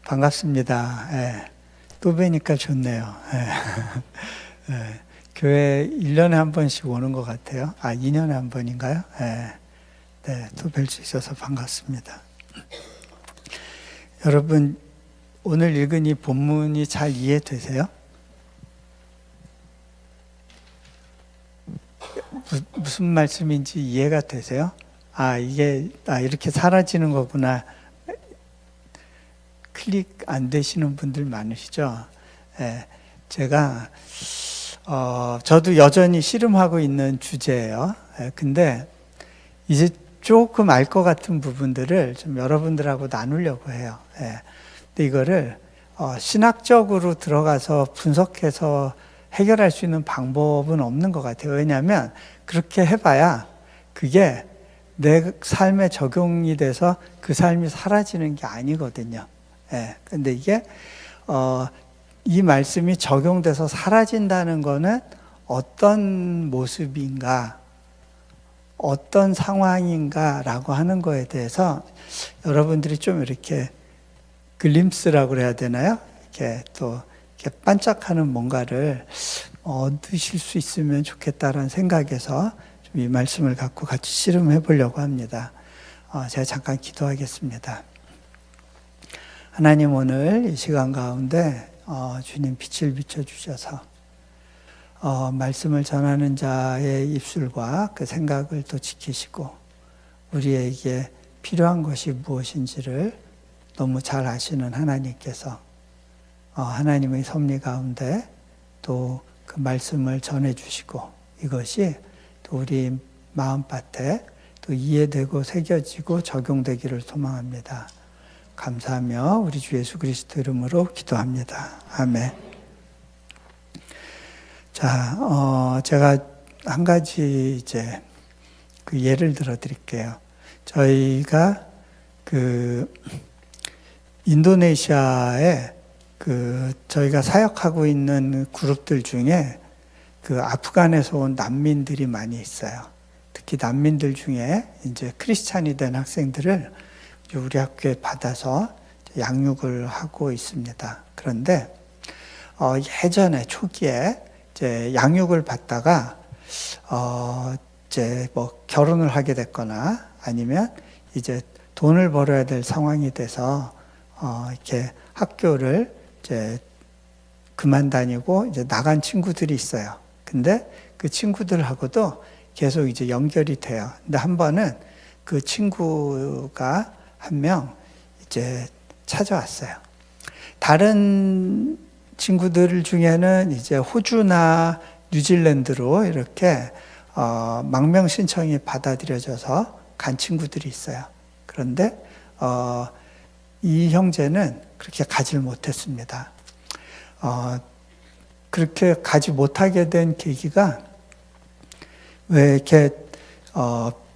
반갑습니다. 예, 또 뵈니까 좋네요. 예, 예, 교회 1년에 한 번씩 오는 것 같아요. 2년에 한 번인가요? 예, 네, 또 뵐 수 있어서 반갑습니다. 여러분, 오늘 읽은 이 본문이 잘 이해되세요? 무슨 말씀인지 이해가 되세요? 이게 이렇게 사라지는 거구나. 클릭 안 되시는 분들 많으시죠? 예, 제가 저도 여전히 씨름하고 있는 주제예요. 근데 이제 조금 알 것 같은 부분들을 좀 여러분들하고 나누려고 해요. 근데 이거를 신학적으로 들어가서 분석해서 해결할 수 있는 방법은 없는 것 같아요. 왜냐하면 그렇게 해봐야 그게 내 삶에 적용이 돼서 그 삶이 사라지는 게 아니거든요. 근데 이게 이 말씀이 적용돼서 사라진다는 거는 어떤 모습인가, 어떤 상황인가라고 하는 거에 대해서 여러분들이 좀 이렇게 글림스라고 그래야 되나요? 이렇게 또 이렇게 반짝하는 뭔가를 얻으실 수 있으면 좋겠다라는 생각에서 좀 이 말씀을 갖고 같이 씨름해 보려고 합니다. 제가 잠깐 기도하겠습니다. 하나님, 오늘 이 시간 가운데 주님 빛을 비춰주셔서 말씀을 전하는 자의 입술과 그 생각을 또 지키시고 우리에게 필요한 것이 무엇인지를 너무 잘 아시는 하나님께서 하나님의 섭리 가운데 또 그 말씀을 전해주시고 이것이 또 우리 마음밭에 또 이해되고 새겨지고 적용되기를 소망합니다. 감사하며 우리 주 예수 그리스도 이름으로 기도합니다. 아멘. 자, 제가 한 가지 이제 그 예를 들어 드릴게요. 저희가 그 인도네시아에 저희가 사역하고 있는 그룹들 중에 그 아프간에서 온 난민들이 많이 있어요. 특히 난민들 중에 이제 크리스찬이 된 학생들을 우리 학교에 받아서 양육을 하고 있습니다. 그런데 예전에 초기에 이제 양육을 받다가 이제 뭐 결혼을 하게 됐거나 아니면 이제 돈을 벌어야 될 상황이 돼서 이렇게 학교를 이제 그만 다니고 이제 나간 친구들이 있어요. 근데 그 친구들하고도 계속 이제 연결이 돼요. 근데 한 번은 그 친구가 한 명 이제 찾아왔어요. 다른 친구들 중에는 이제 호주나 뉴질랜드로 이렇게 망명 신청이 받아들여져서 간 친구들이 있어요. 그런데 이 형제는 그렇게 가지를 못했습니다. 그렇게 가지 못하게 된 계기가 왜 이렇게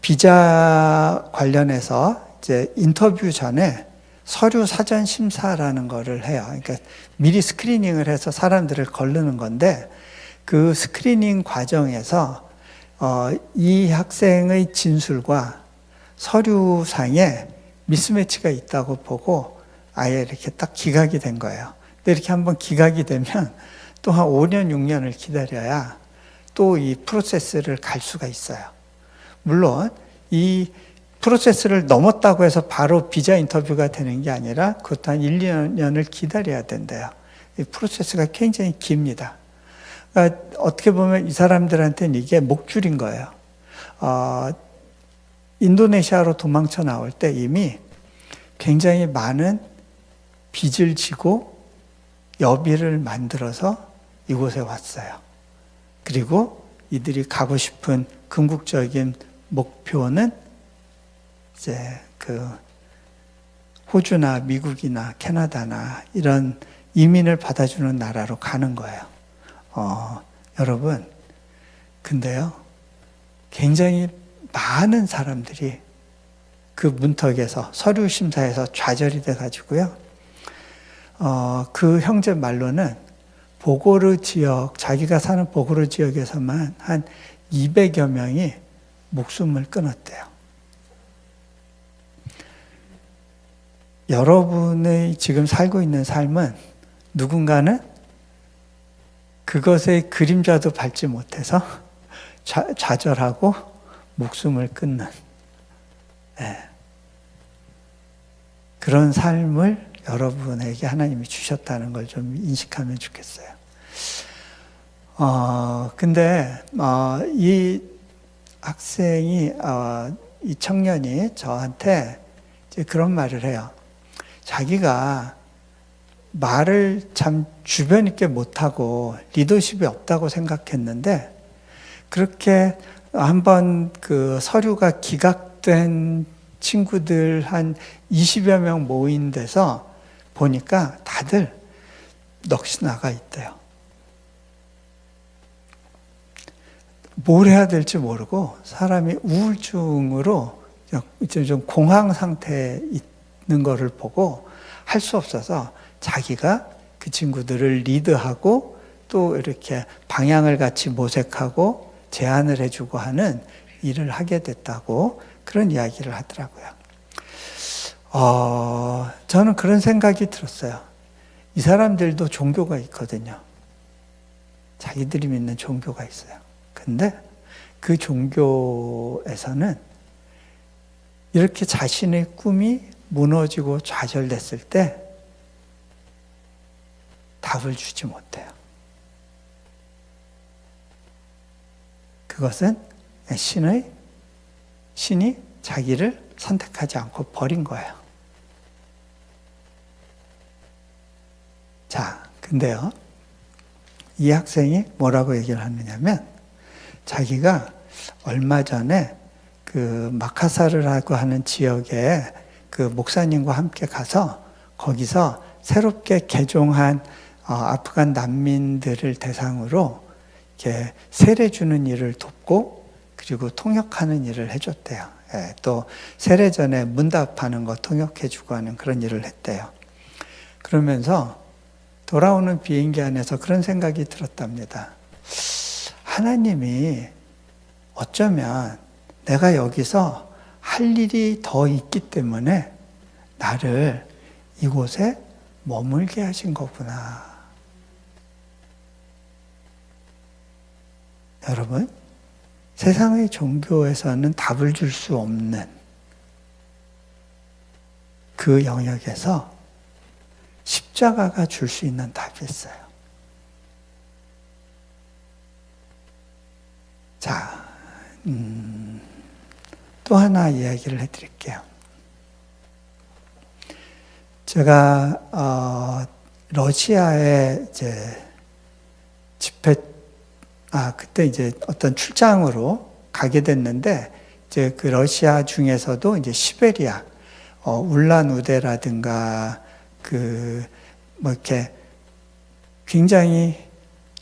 비자 관련해서 이제 인터뷰 전에 서류 사전 심사라는 거를 해요. 그러니까 미리 스크리닝을 해서 사람들을 거르는 건데 그 스크리닝 과정에서 이 학생의 진술과 서류상에 미스매치가 있다고 보고 아예 이렇게 딱 기각이 된 거예요. 근데 이렇게 한번 기각이 되면 또 한 5년, 6년을 기다려야 또 이 프로세스를 갈 수가 있어요. 물론 이 프로세스를 넘었다고 해서 바로 비자 인터뷰가 되는 게 아니라 그것도 한 1, 2년을 기다려야 된대요. 이 프로세스가 굉장히 깁니다. 그러니까 어떻게 보면 이 사람들한테는 이게 목줄인 거예요. 인도네시아로 도망쳐 나올 때 이미 굉장히 많은 빚을 지고 여비를 만들어서 이곳에 왔어요. 그리고 이들이 가고 싶은 궁극적인 목표는 이제 그 호주나 미국이나 캐나다나 이런 이민을 받아주는 나라로 가는 거예요. 여러분, 근데요, 굉장히 많은 사람들이 그 문턱에서 서류 심사에서 좌절이 돼가지고요. 그 형제 말로는 보고르 지역, 자기가 사는 보고르 지역에서만 한 200여 명이 목숨을 끊었대요. 여러분의 지금 살고 있는 삶은 누군가는 그것의 그림자도 밟지 못해서 좌절하고 목숨을 끊는 그런 삶을 여러분에게 하나님이 주셨다는 걸 좀 인식하면 좋겠어요. 근데 이 학생이 이 청년이 저한테 이제 그런 말을 해요. 자기가 말을 참 주변 있게 못하고 리더십이 없다고 생각했는데 그렇게 한번 그 서류가 기각된 친구들 한 20여 명 모인 데서 보니까 다들 넋이 나가 있대요. 뭘 해야 될지 모르고 사람이 우울증으로 좀 공황 상태에 있는 거를 보고 할 수 없어서 자기가 그 친구들을 리드하고 또 이렇게 방향을 같이 모색하고 제안을 해주고 하는 일을 하게 됐다고 그런 이야기를 하더라고요. 저는 그런 생각이 들었어요. 이 사람들도 종교가 있거든요. 자기들이 믿는 종교가 있어요. 근데 그 종교에서는 이렇게 자신의 꿈이 무너지고 좌절됐을 때 답을 주지 못해요. 그것은 신이 자기를 선택하지 않고 버린 거예요. 자, 근데요, 이 학생이 뭐라고 얘기를 하느냐면, 자기가 얼마 전에 그 마카사르라고 하는 지역에 그 목사님과 함께 가서 거기서 새롭게 개종한 아프간 난민들을 대상으로 이렇게 세례 주는 일을 돕고 그리고 통역하는 일을 해줬대요. 또 세례 전에 문답하는 거 통역해주고 하는 그런 일을 했대요. 그러면서 돌아오는 비행기 안에서 그런 생각이 들었답니다. 하나님이 어쩌면 내가 여기서 할 일이 더 있기 때문에 나를 이곳에 머물게 하신 거구나. 여러분, 세상의 종교에서는 답을 줄 수 없는 그 영역에서 십자가가 줄 수 있는 답이 있어요. 자, 또 하나 이야기를 해드릴게요. 제가 러시아에 이제 그때 이제 어떤 출장으로 가게 됐는데, 이제 그 러시아 중에서도 이제 시베리아, 울란우데라든가 뭐 이렇게 굉장히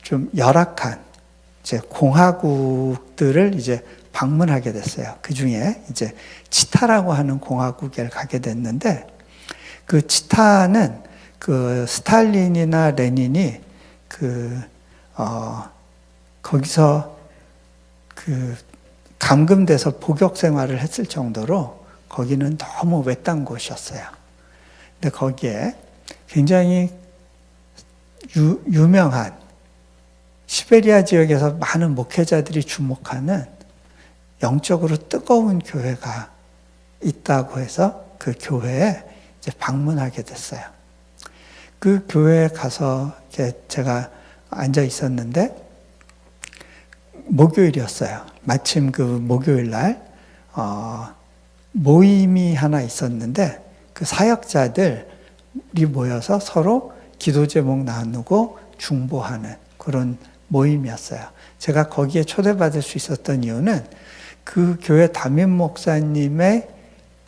좀 열악한 이제 공화국들을 이제 방문하게 됐어요. 그 중에 이제 치타라고 하는 공화국에 가게 됐는데, 그 치타는 그 스탈린이나 레닌이 거기서 감금돼서 복역 생활을 했을 정도로 거기는 너무 외딴 곳이었어요. 근데 거기에 굉장히 유명한 시베리아 지역에서 많은 목회자들이 주목하는 영적으로 뜨거운 교회가 있다고 해서 그 교회에 이제 방문하게 됐어요. 그 교회에 가서 제가 앉아 있었는데 목요일이었어요. 마침 그 목요일 날 모임이 하나 있었는데 그 사역자들이 모여서 서로 기도 제목 나누고 중보하는 그런 모임이었어요. 제가 거기에 초대받을 수 있었던 이유는 그 교회 담임 목사님의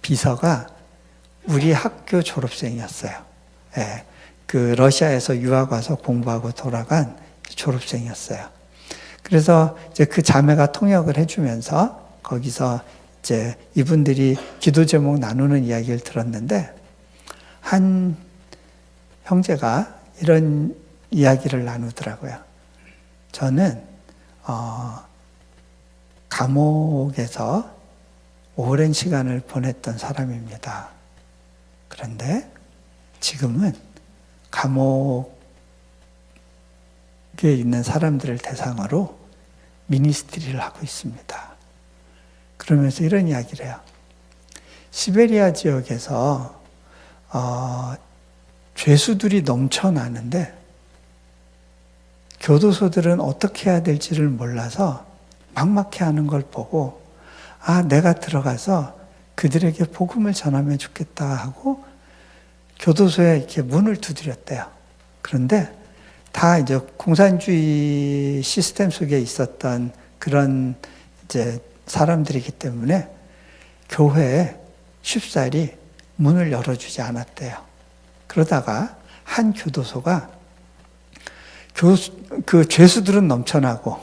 비서가 우리 학교 졸업생이었어요. 예, 그 러시아에서 유학 와서 공부하고 돌아간 졸업생이었어요. 그래서 이제 그 자매가 통역을 해주면서 거기서 이제 이분들이 기도 제목 나누는 이야기를 들었는데, 한 형제가 이런 이야기를 나누더라고요. 저는 감옥에서 오랜 시간을 보냈던 사람입니다. 그런데 지금은 감옥에 있는 사람들을 대상으로 미니스트리를 하고 있습니다. 그러면서 이런 이야기를 해요. 시베리아 지역에서 죄수들이 넘쳐나는데 교도소들은 어떻게 해야 될지를 몰라서 막막해하는 걸 보고 내가 들어가서 그들에게 복음을 전하면 좋겠다 하고 교도소에 이렇게 문을 두드렸대요. 그런데 다 이제 공산주의 시스템 속에 있었던 그런 이제 사람들이기 때문에 교회에 쉽사리 문을 열어주지 않았대요. 그러다가 한 교도소가 그 죄수들은 넘쳐나고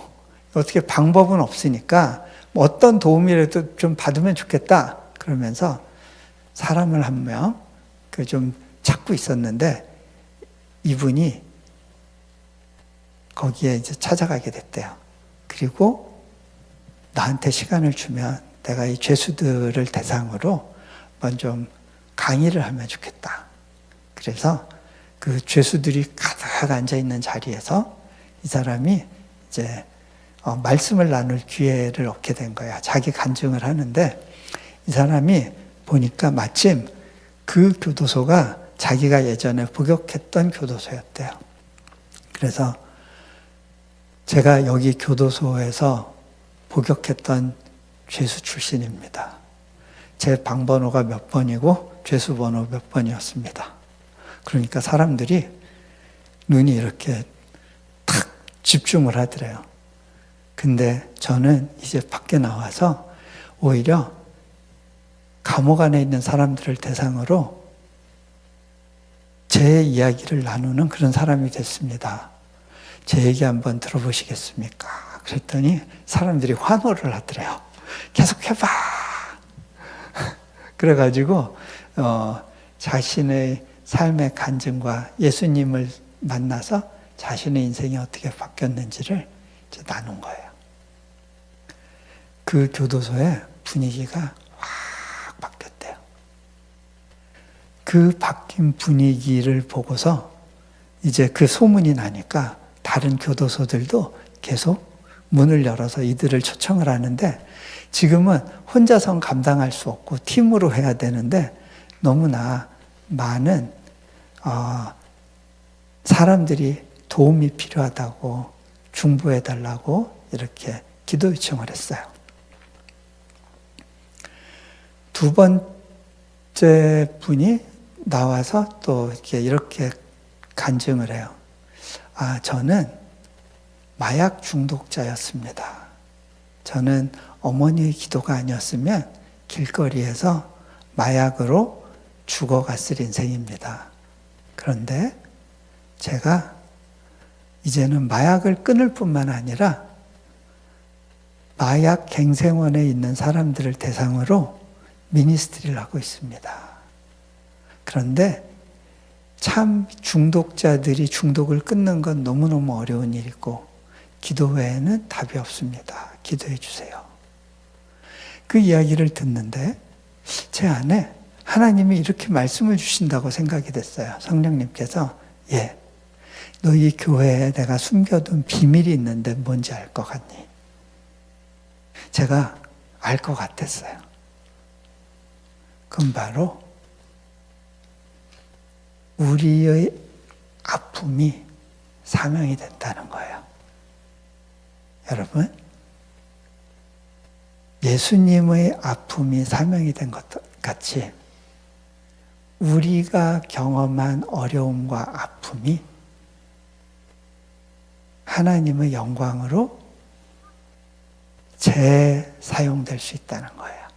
어떻게 방법은 없으니까 어떤 도움이라도 좀 받으면 좋겠다. 그러면서 사람을 한 명 좀 찾고 있었는데 이분이 거기에 이제 찾아가게 됐대요. 그리고 나한테 시간을 주면 내가 이 죄수들을 대상으로 먼저 좀 강의를 하면 좋겠다. 그래서 그 죄수들이 가득 앉아 있는 자리에서 이 사람이 이제 말씀을 나눌 기회를 얻게 된 거야. 자기 간증을 하는데 이 사람이 보니까 마침 그 교도소가 자기가 예전에 복역했던 교도소였대요. 그래서 제가 여기 교도소에서 복역했던 죄수 출신입니다. 제 방번호가 몇 번이고 죄수 번호 몇 번이었습니다. 그러니까 사람들이 눈이 이렇게 탁 집중을 하더래요. 근데 저는 이제 밖에 나와서 오히려 감옥 안에 있는 사람들을 대상으로 제 이야기를 나누는 그런 사람이 됐습니다. 제 얘기 한번 들어보시겠습니까? 그랬더니 사람들이 환호를 하더래요. 계속 해봐. 그래가지고 자신의 삶의 간증과 예수님을 만나서 자신의 인생이 어떻게 바뀌었는지를 이제 나눈 거예요. 그 교도소의 분위기가 확 바뀌었대요. 그 바뀐 분위기를 보고서 이제 그 소문이 나니까 다른 교도소들도 계속 문을 열어서 이들을 초청을 하는데 지금은 혼자선 감당할 수 없고 팀으로 해야 되는데 너무나 많은 사람들이 도움이 필요하다고 중보해달라고 이렇게 기도 요청을 했어요. 두 번째 분이 나와서 또 이렇게 간증을 해요. 저는 마약 중독자였습니다. 저는 어머니의 기도가 아니었으면 길거리에서 마약으로 죽어갔을 인생입니다. 그런데 제가 이제는 마약을 끊을 뿐만 아니라 마약 갱생원에 있는 사람들을 대상으로 미니스트리를 하고 있습니다. 그런데 참 중독자들이 중독을 끊는 건 너무너무 어려운 일이고 기도 외에는 답이 없습니다. 기도해 주세요. 그 이야기를 듣는데 제 안에 하나님이 이렇게 말씀을 주신다고 생각이 됐어요. 성령님께서 너희 교회에 내가 숨겨둔 비밀이 있는데 뭔지 알 것 같니? 제가 알 것 같았어요. 그건 바로 우리의 아픔이 사명이 된다는 거예요. 여러분, 예수님의 아픔이 사명이 된 것 같이 우리가 경험한 어려움과 아픔이 하나님의 영광으로 재사용될 수 있다는 거예요.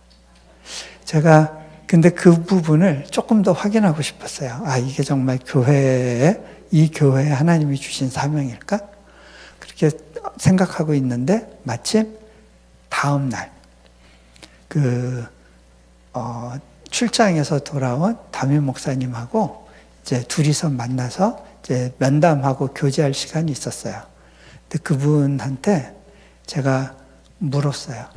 제가 근데 그 부분을 조금 더 확인하고 싶었어요. 이게 정말 이 교회에 하나님이 주신 사명일까? 그렇게 생각하고 있는데 마침 다음 날 출장에서 돌아온 담임 목사님하고 이제 둘이서 만나서 이제 면담하고 교제할 시간이 있었어요. 근데 그분한테 제가 물었어요.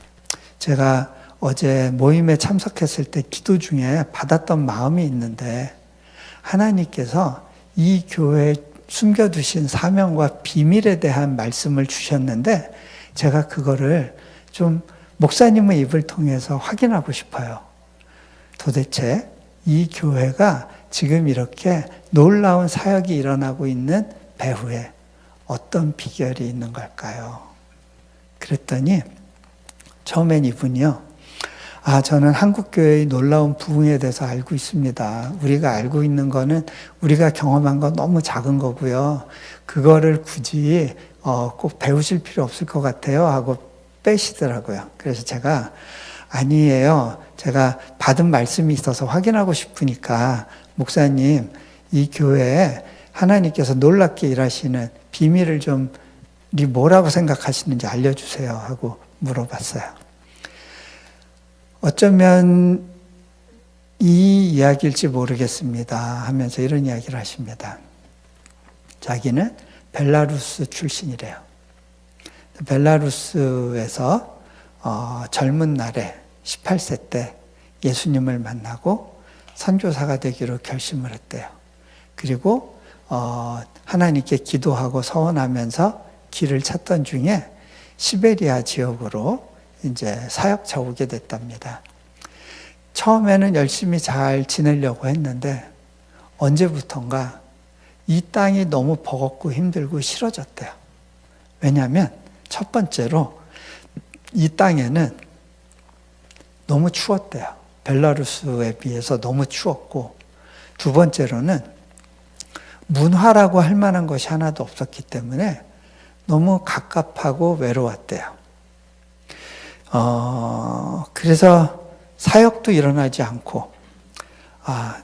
제가 어제 모임에 참석했을 때 기도 중에 받았던 마음이 있는데 하나님께서 이 교회에 숨겨두신 사명과 비밀에 대한 말씀을 주셨는데 제가 그거를 좀 목사님의 입을 통해서 확인하고 싶어요. 도대체 이 교회가 지금 이렇게 놀라운 사역이 일어나고 있는 배후에 어떤 비결이 있는 걸까요? 그랬더니 처음엔 이분이요. 저는 한국교회의 놀라운 부흥에 대해서 알고 있습니다. 우리가 알고 있는 거는 우리가 경험한 건 너무 작은 거고요. 그거를 굳이 꼭 배우실 필요 없을 것 같아요 하고 빼시더라고요. 그래서 제가 아니에요. 제가 받은 말씀이 있어서 확인하고 싶으니까 목사님 이 교회에 하나님께서 놀랍게 일하시는 비밀을 좀 뭐라고 생각하시는지 알려주세요 하고 물어봤어요. 어쩌면 이 이야기일지 모르겠습니다 하면서 이런 이야기를 하십니다. 자기는 벨라루스 출신이래요. 벨라루스에서 젊은 날에 18세 때 예수님을 만나고 선교사가 되기로 결심을 했대요. 그리고 하나님께 기도하고 서원하면서 길을 찾던 중에 시베리아 지역으로 이제 사역차 오게 됐답니다. 처음에는 열심히 잘 지내려고 했는데 언제부턴가 이 땅이 너무 버겁고 힘들고 싫어졌대요. 왜냐하면 첫 번째로 이 땅에는 너무 추웠대요. 벨라루스에 비해서 너무 추웠고 두 번째로는 문화라고 할 만한 것이 하나도 없었기 때문에 너무 갑갑하고 외로웠대요. 그래서 사역도 일어나지 않고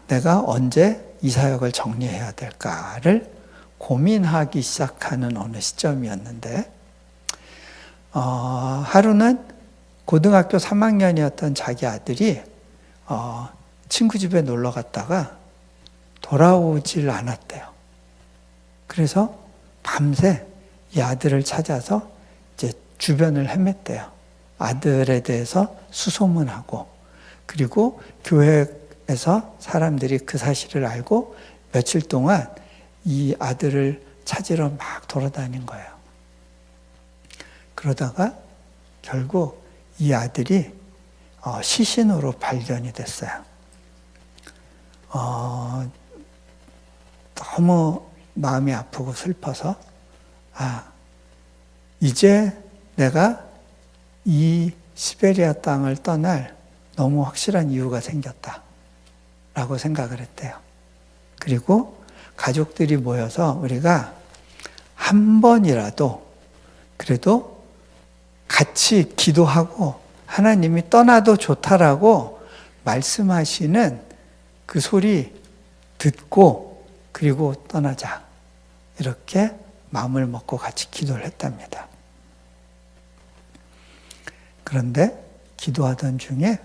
내가 언제 이 사역을 정리해야 될까를 고민하기 시작하는 어느 시점이었는데 하루는 고등학교 3학년이었던 자기 아들이 친구 집에 놀러 갔다가 돌아오질 않았대요. 그래서 밤새 이 아들을 찾아서 이제 주변을 헤맸대요. 아들에 대해서 수소문하고 그리고 교회에서 사람들이 그 사실을 알고 며칠 동안 이 아들을 찾으러 막 돌아다닌 거예요. 그러다가 결국 이 아들이 시신으로 발견이 됐어요. 너무 마음이 아프고 슬퍼서 이제 내가 이 시베리아 땅을 떠날 너무 확실한 이유가 생겼다 라고 생각을 했대요. 그리고 가족들이 모여서 우리가 한 번이라도 그래도 같이 기도하고 하나님이 떠나도 좋다라고 말씀하시는 그 소리 듣고 그리고 떠나자 이렇게 마음을 먹고 같이 기도를 했답니다. 그런데 기도하던 중에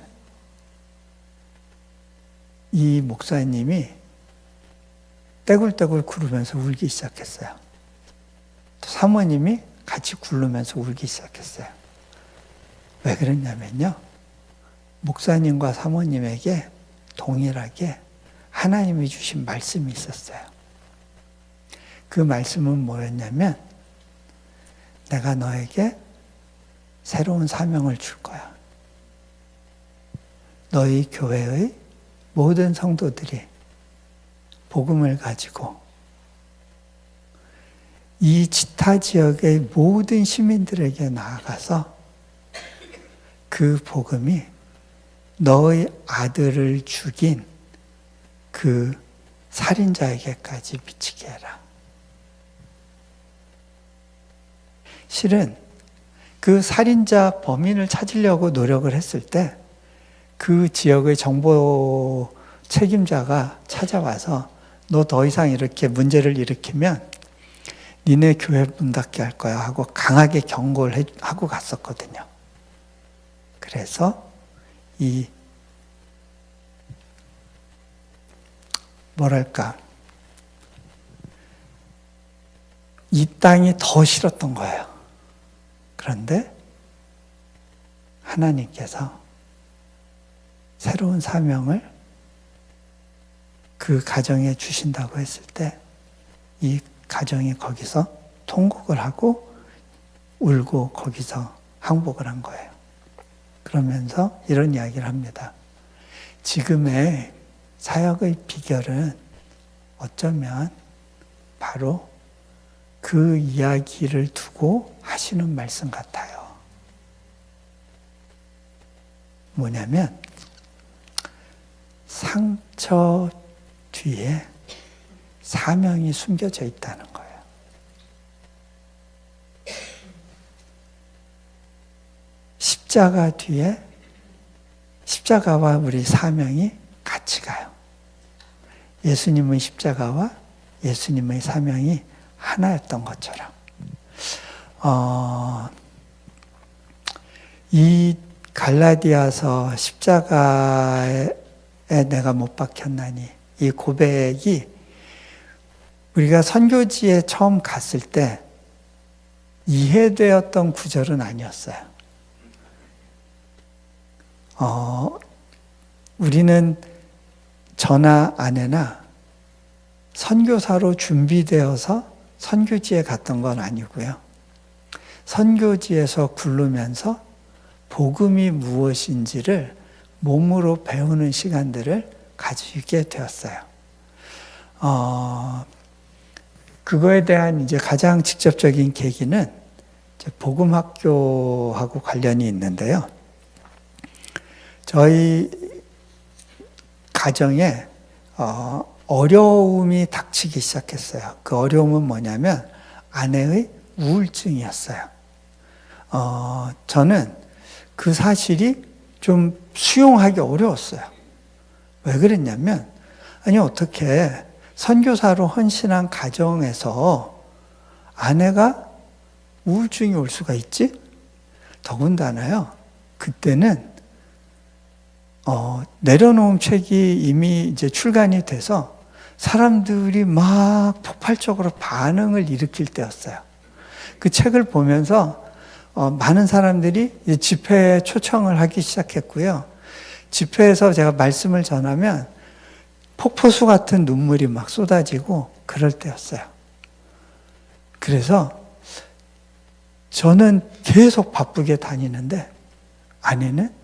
이 목사님이 떼굴떼굴 구르면서 울기 시작했어요. 또 사모님이 같이 굴르면서 울기 시작했어요. 왜 그랬냐면요. 목사님과 사모님에게 동일하게 하나님이 주신 말씀이 있었어요. 그 말씀은 뭐였냐면 내가 너에게 새로운 사명을 줄 거야. 너희 교회의 모든 성도들이 복음을 가지고 이 지타 지역의 모든 시민들에게 나아가서 그 복음이 너의 아들을 죽인 그 살인자에게까지 미치게 해라. 실은 그 살인자 범인을 찾으려고 노력을 했을 때 그 지역의 정보 책임자가 찾아와서 너 더 이상 이렇게 문제를 일으키면 니네 교회 문 닫게 할 거야 하고 강하게 경고를 하고 갔었거든요. 그래서 이 이 땅이 더 싫었던 거예요. 그런데 하나님께서 새로운 사명을 그 가정에 주신다고 했을 때 이 가정이 거기서 통곡을 하고 울고 거기서 항복을 한 거예요. 그러면서 이런 이야기를 합니다. 지금의 사역의 비결은 어쩌면 바로 그 이야기를 두고 하시는 말씀 같아요. 뭐냐면 상처 뒤에 사명이 숨겨져 있다는 거예요. 십자가 뒤에 십자가와 우리 사명이 같이 가요. 예수님의 십자가와 예수님의 사명이 하나였던 것처럼 이 갈라디아서 십자가에 내가 못 박혔나니 이 고백이 우리가 선교지에 처음 갔을 때 이해되었던 구절은 아니었어요. 우리는 저나 아내나 선교사로 준비되어서 선교지에 갔던 건 아니고요. 선교지에서 굴르면서 복음이 무엇인지를 몸으로 배우는 시간들을 가지게 되었어요. 그거에 대한 이제 가장 직접적인 계기는 복음학교하고 관련이 있는데요. 저희 가정에 어려움이 닥치기 시작했어요. 그 어려움은 뭐냐면 아내의 우울증이었어요. 저는 그 사실이 좀 수용하기 어려웠어요. 왜 그랬냐면, 아니 어떻게 선교사로 헌신한 가정에서 아내가 우울증이 올 수가 있지? 더군다나요, 그때는 내려놓음 책이 이미 이제 출간이 돼서 사람들이 막 폭발적으로 반응을 일으킬 때였어요. 그 책을 보면서 많은 사람들이 집회에 초청을 하기 시작했고요. 집회에서 제가 말씀을 전하면 폭포수 같은 눈물이 막 쏟아지고 그럴 때였어요. 그래서 저는 계속 바쁘게 다니는데 아내는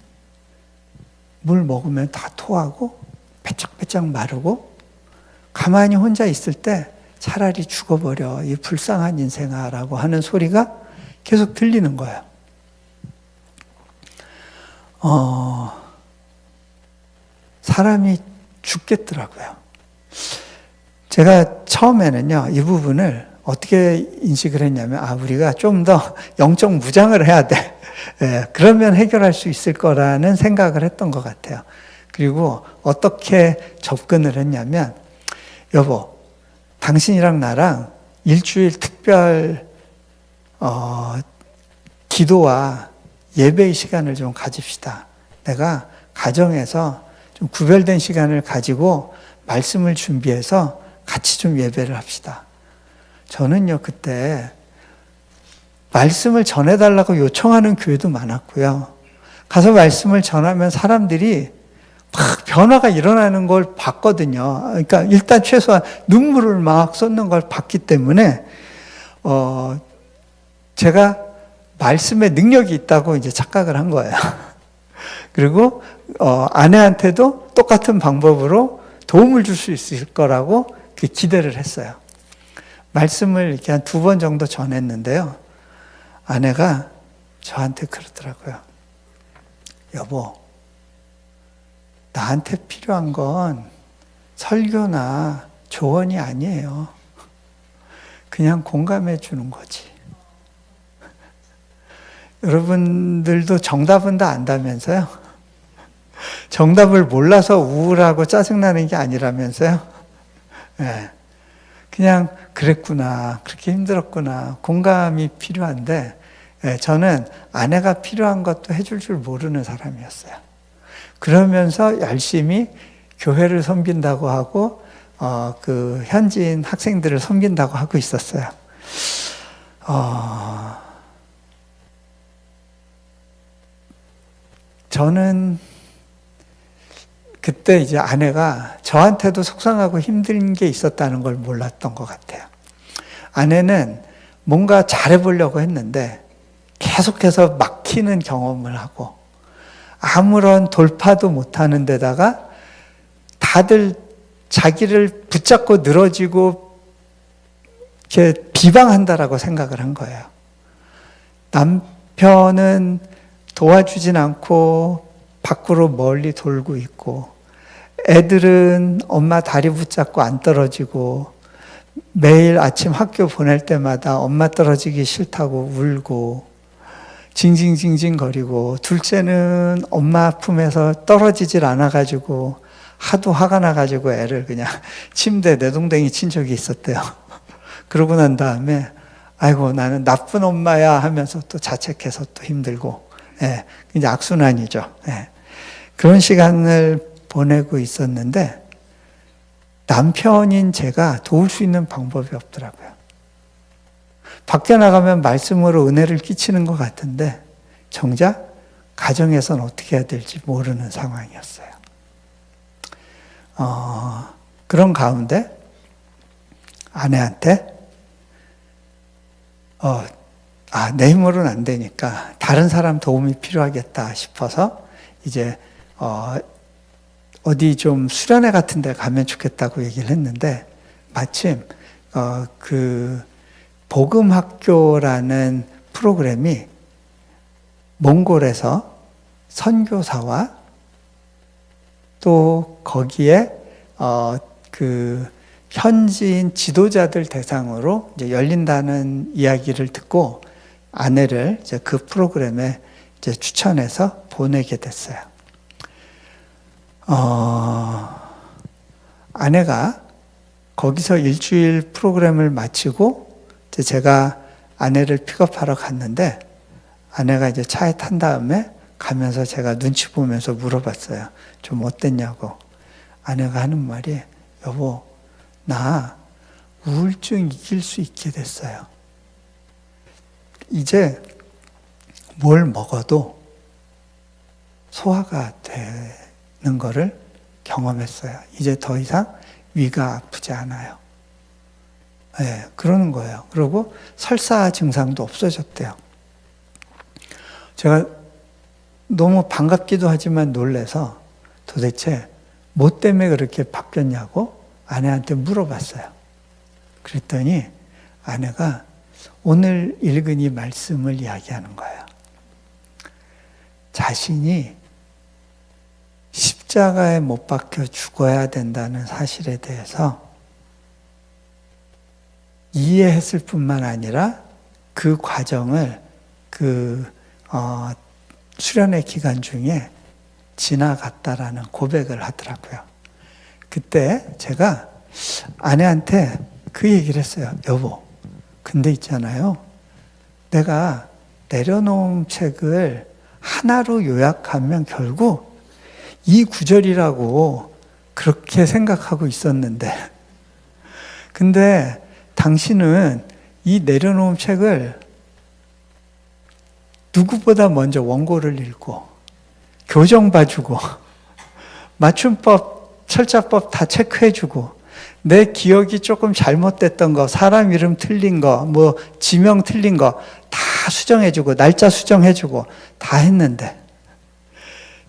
물 먹으면 다 토하고 빼짝빼짝 마르고 가만히 혼자 있을 때 차라리 죽어버려, 이 불쌍한 인생아 라고 하는 소리가 계속 들리는 거예요. 사람이 죽겠더라고요. 제가 처음에는요, 이 부분을 어떻게 인식을 했냐면, 우리가 좀 더 영적 무장을 해야 돼. 그러면 해결할 수 있을 거라는 생각을 했던 것 같아요. 그리고 어떻게 접근을 했냐면, 여보, 당신이랑 나랑 일주일 특별 기도와 예배의 시간을 좀 가집시다. 내가 가정에서 좀 구별된 시간을 가지고 말씀을 준비해서 같이 좀 예배를 합시다. 저는요, 그때 말씀을 전해달라고 요청하는 교회도 많았고요. 가서 말씀을 전하면 사람들이 막 변화가 일어나는 걸 봤거든요. 그러니까 일단 최소한 눈물을 막 쏟는 걸 봤기 때문에 제가 말씀에 능력이 있다고 이제 착각을 한 거예요. 그리고 아내한테도 똑같은 방법으로 도움을 줄 수 있을 거라고 기대를 했어요. 말씀을 이렇게 한 2번 정도 전했는데요. 아내가 저한테 그러더라고요. 여보, 나한테 필요한 건 설교나 조언이 아니에요. 그냥 공감해 주는 거지. 여러분들도 정답은 다 안다면서요? 정답을 몰라서 우울하고 짜증나는 게 아니라면서요? 네. 그냥 그랬구나, 그렇게 힘들었구나, 공감이 필요한데, 저는 아내가 필요한 것도 해줄 줄 모르는 사람이었어요. 그러면서 열심히 교회를 섬긴다고 하고 그 현지인 학생들을 섬긴다고 하고 있었어요. 저는 그때 이제 아내가 저한테도 속상하고 힘든 게 있었다는 걸 몰랐던 것 같아요. 아내는 뭔가 잘해보려고 했는데 계속해서 막히는 경험을 하고 아무런 돌파도 못하는 데다가 다들 자기를 붙잡고 늘어지고 이렇게 비방한다라고 생각을 한 거예요. 남편은 도와주진 않고 밖으로 멀리 돌고 있고 애들은 엄마 다리 붙잡고 안 떨어지고 매일 아침 학교 보낼 때마다 엄마 떨어지기 싫다고 울고 징징징징 거리고 둘째는 엄마 품에서 떨어지질 않아가지고 하도 화가 나가지고 애를 그냥 침대에 내동댕이 친 적이 있었대요. 그러고 난 다음에 아이고 나는 나쁜 엄마야 하면서 또 자책해서 또 힘들고, 예, 이제 악순환이죠. 예. 그런 시간을 보내고 있었는데 남편인 제가 도울 수 있는 방법이 없더라고요. 밖에 나가면 말씀으로 은혜를 끼치는 것 같은데 정작 가정에서는 어떻게 해야 될지 모르는 상황이었어요. 그런 가운데 아내한테 내 힘으로는 안 되니까 다른 사람 도움이 필요하겠다 싶어서 이제 어디 좀 수련회 같은 데 가면 좋겠다고 얘기를 했는데 마침 그 복음학교라는 프로그램이 몽골에서 선교사와 또 거기에 그 현지인 지도자들 대상으로 이제 열린다는 이야기를 듣고 아내를 이제 그 프로그램에 이제 추천해서 보내게 됐어요. 아내가 거기서 일주일 프로그램을 마치고 이제 제가 아내를 픽업하러 갔는데 아내가 이제 차에 탄 다음에 가면서 제가 눈치 보면서 물어봤어요. 좀 어땠냐고. 아내가 하는 말이 여보, 나 우울증 이길 수 있게 됐어요. 이제 뭘 먹어도 소화가 되는 거를 경험했어요. 이제 더 이상 위가 아프지 않아요. 네, 그러는 거예요. 그리고 설사 증상도 없어졌대요. 제가 너무 반갑기도 하지만 놀라서 도대체 뭐 때문에 그렇게 바뀌었냐고 아내한테 물어봤어요. 그랬더니 아내가 오늘 읽은 이 말씀을 이야기하는 거예요. 자신이 십자가에 못 박혀 죽어야 된다는 사실에 대해서 이해했을 뿐만 아니라 그 과정을 수련회 기간 중에 지나갔다라는 고백을 하더라고요. 그때 제가 아내한테 그 얘기를 했어요. 여보, 근데 있잖아요. 내가 내려놓은 책을 하나로 요약하면 결국 이 구절이라고 그렇게 생각하고 있었는데 근데 당신은 이 내려놓은 책을 누구보다 먼저 원고를 읽고 교정 봐주고 맞춤법, 철자법 다 체크해주고 내 기억이 조금 잘못됐던 거, 사람 이름 틀린 거, 뭐 지명 틀린 거 다 수정해주고 날짜 수정해주고 다 했는데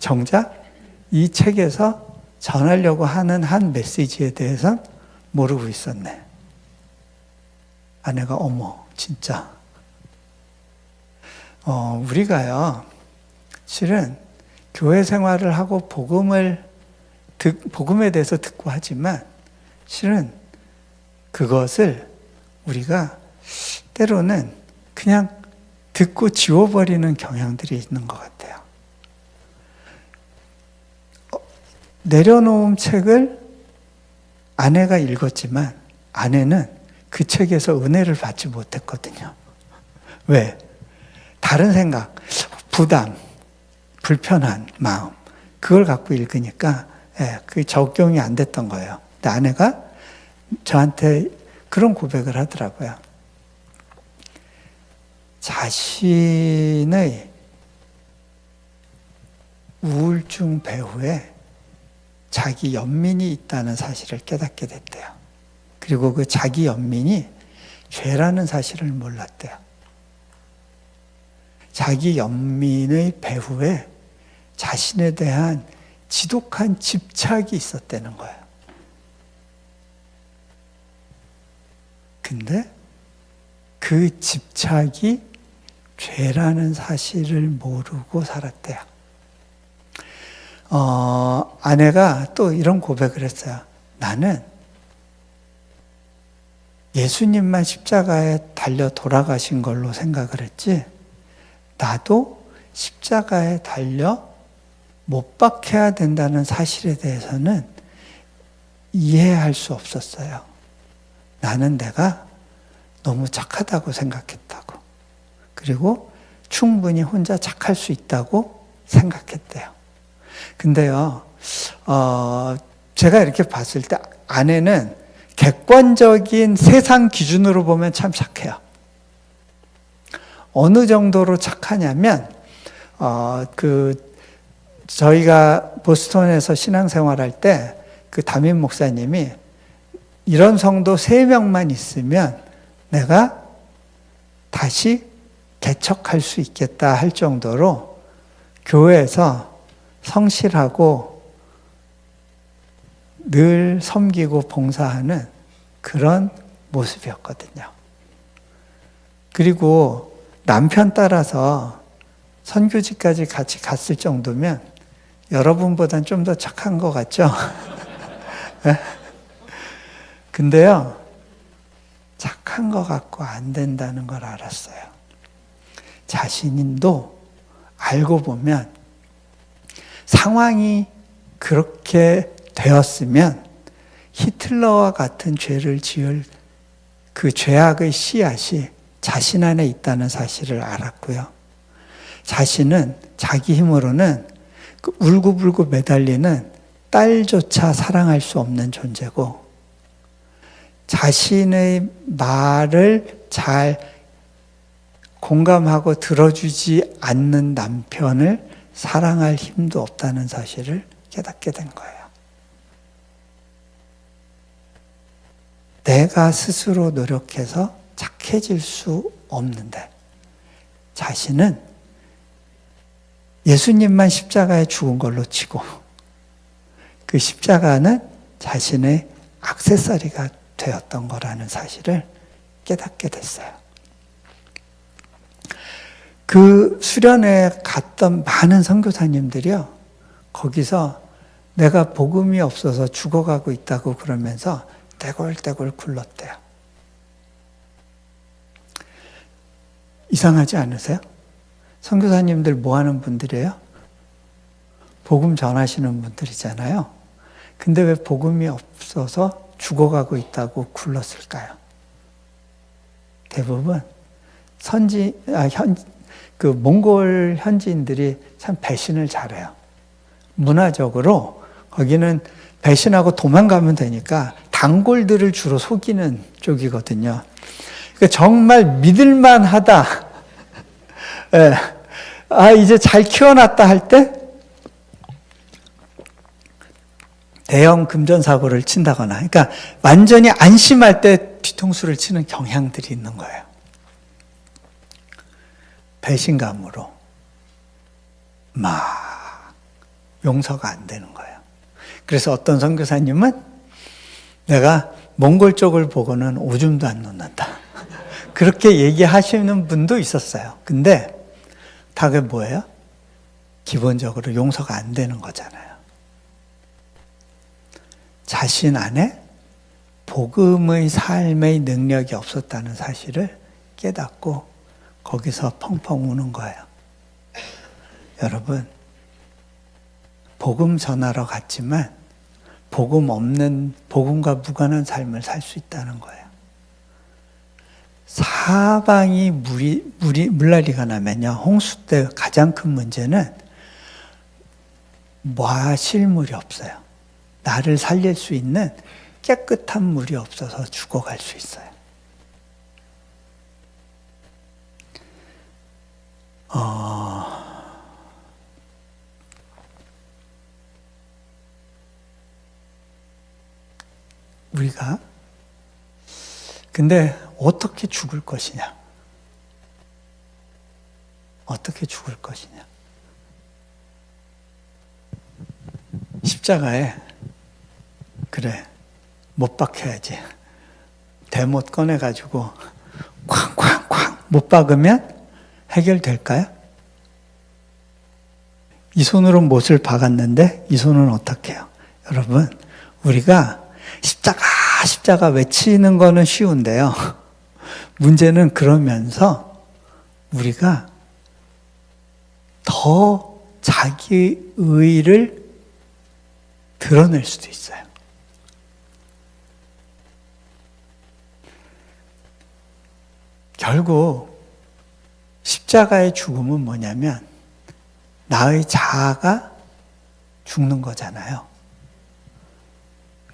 정작 이 책에서 전하려고 하는 한 메시지에 대해서 모르고 있었네. 아내가 어머 진짜 우리가요 실은 교회 생활을 하고 복음에 대해서 듣고 하지만 실은 그것을 우리가 때로는 그냥 듣고 지워버리는 경향들이 있는 것 같아요. 내려놓은 책을 아내가 읽었지만 아내는 그 책에서 은혜를 받지 못했거든요. 왜? 다른 생각, 부담, 불편한 마음 그걸 갖고 읽으니까 그게 적용이 안 됐던 거예요. 근데 아내가 저한테 그런 고백을 하더라고요. 자신의 우울증 배후에 자기 연민이 있다는 사실을 깨닫게 됐대요. 그리고 그 자기 연민이 죄라는 사실을 몰랐대요. 자기 연민의 배후에 자신에 대한 지독한 집착이 있었다는 거예요. 근데 그 집착이 죄라는 사실을 모르고 살았대요. 아내가 또 이런 고백을 했어요. 나는 예수님만 십자가에 달려 돌아가신 걸로 생각을 했지, 나도 십자가에 달려 못 박혀야 된다는 사실에 대해서는 이해할 수 없었어요. 나는 내가 너무 착하다고 생각했다고. 그리고 충분히 혼자 착할 수 있다고 생각했대요. 근데요, 제가 이렇게 봤을 때 아내는 객관적인 세상 기준으로 보면 참 착해요. 어느 정도로 착하냐면, 저희가 보스턴에서 신앙생활할 때 그 담임 목사님이 이런 성도 3명만 있으면 내가 다시 개척할 수 있겠다 할 정도로 교회에서 성실하고 늘 섬기고 봉사하는 그런 모습이었거든요. 그리고 남편 따라서 선교지까지 같이 갔을 정도면 여러분보단 좀 더 착한 것 같죠? 근데요, 착한 것 같고 안 된다는 걸 알았어요. 자신도 알고 보면 상황이 그렇게 되었으면 히틀러와 같은 죄를 지을 그 죄악의 씨앗이 자신 안에 있다는 사실을 알았고요. 자신은 자기 힘으로는 그 울고불고 매달리는 딸조차 사랑할 수 없는 존재고, 자신의 말을 잘 공감하고 들어주지 않는 남편을 사랑할 힘도 없다는 사실을 깨닫게 된 거예요. 내가 스스로 노력해서 착해질 수 없는데, 자신은 예수님만 십자가에 죽은 걸로 치고, 그 십자가는 자신의 액세서리가 되었던 거라는 사실을 깨닫게 됐어요. 그 수련회에 갔던 많은 선교사님들이요, 거기서 내가 복음이 없어서 죽어가고 있다고 그러면서 떼굴떼굴 굴렀대요. 이상하지 않으세요? 선교사님들 뭐 하는 분들이에요? 복음 전하시는 분들이잖아요. 근데 왜 복음이 없어서 죽어가고 있다고 굴렀을까요? 대부분 몽골 현지인들이 참 배신을 잘해요. 문화적으로 거기는 배신하고 도망가면 되니까 단골들을 주로 속이는 쪽이거든요. 그러니까 정말 믿을만하다. 예. 이제 잘 키워놨다 할 때 대형 금전사고를 친다거나, 그러니까 완전히 안심할 때 뒤통수를 치는 경향들이 있는 거예요. 배신감으로 막 용서가 안 되는 거예요. 그래서 어떤 선교사님은 내가 몽골 쪽을 보고는 오줌도 안 놓는다, 그렇게 얘기하시는 분도 있었어요. 근데 다 그게 뭐예요? 기본적으로 용서가 안 되는 거잖아요. 자신 안에 복음의 삶의 능력이 없었다는 사실을 깨닫고 거기서 펑펑 우는 거예요. 여러분, 복음 전하러 갔지만 복음과 무관한 삶을 살 수 있다는 거예요. 사방이 물난리가 나면요, 홍수 때 가장 큰 문제는 마실 물이 없어요. 나를 살릴 수 있는 깨끗한 물이 없어서 죽어갈 수 있어요. 우리가. 근데 어떻게 죽을 것이냐? 어떻게 죽을 것이냐? 십자가에, 그래, 못 박혀야지. 대못 꺼내가지고 쾅쾅쾅 못 박으면 해결될까요? 이 손으로 못을 박았는데 이 손은 어떻게 해요? 여러분, 우리가 십자가 외치는 거는 쉬운데요. 문제는 그러면서 우리가 더 자기 의의를 드러낼 수도 있어요. 결국 십자가의 죽음은 뭐냐면 나의 자아가 죽는 거잖아요.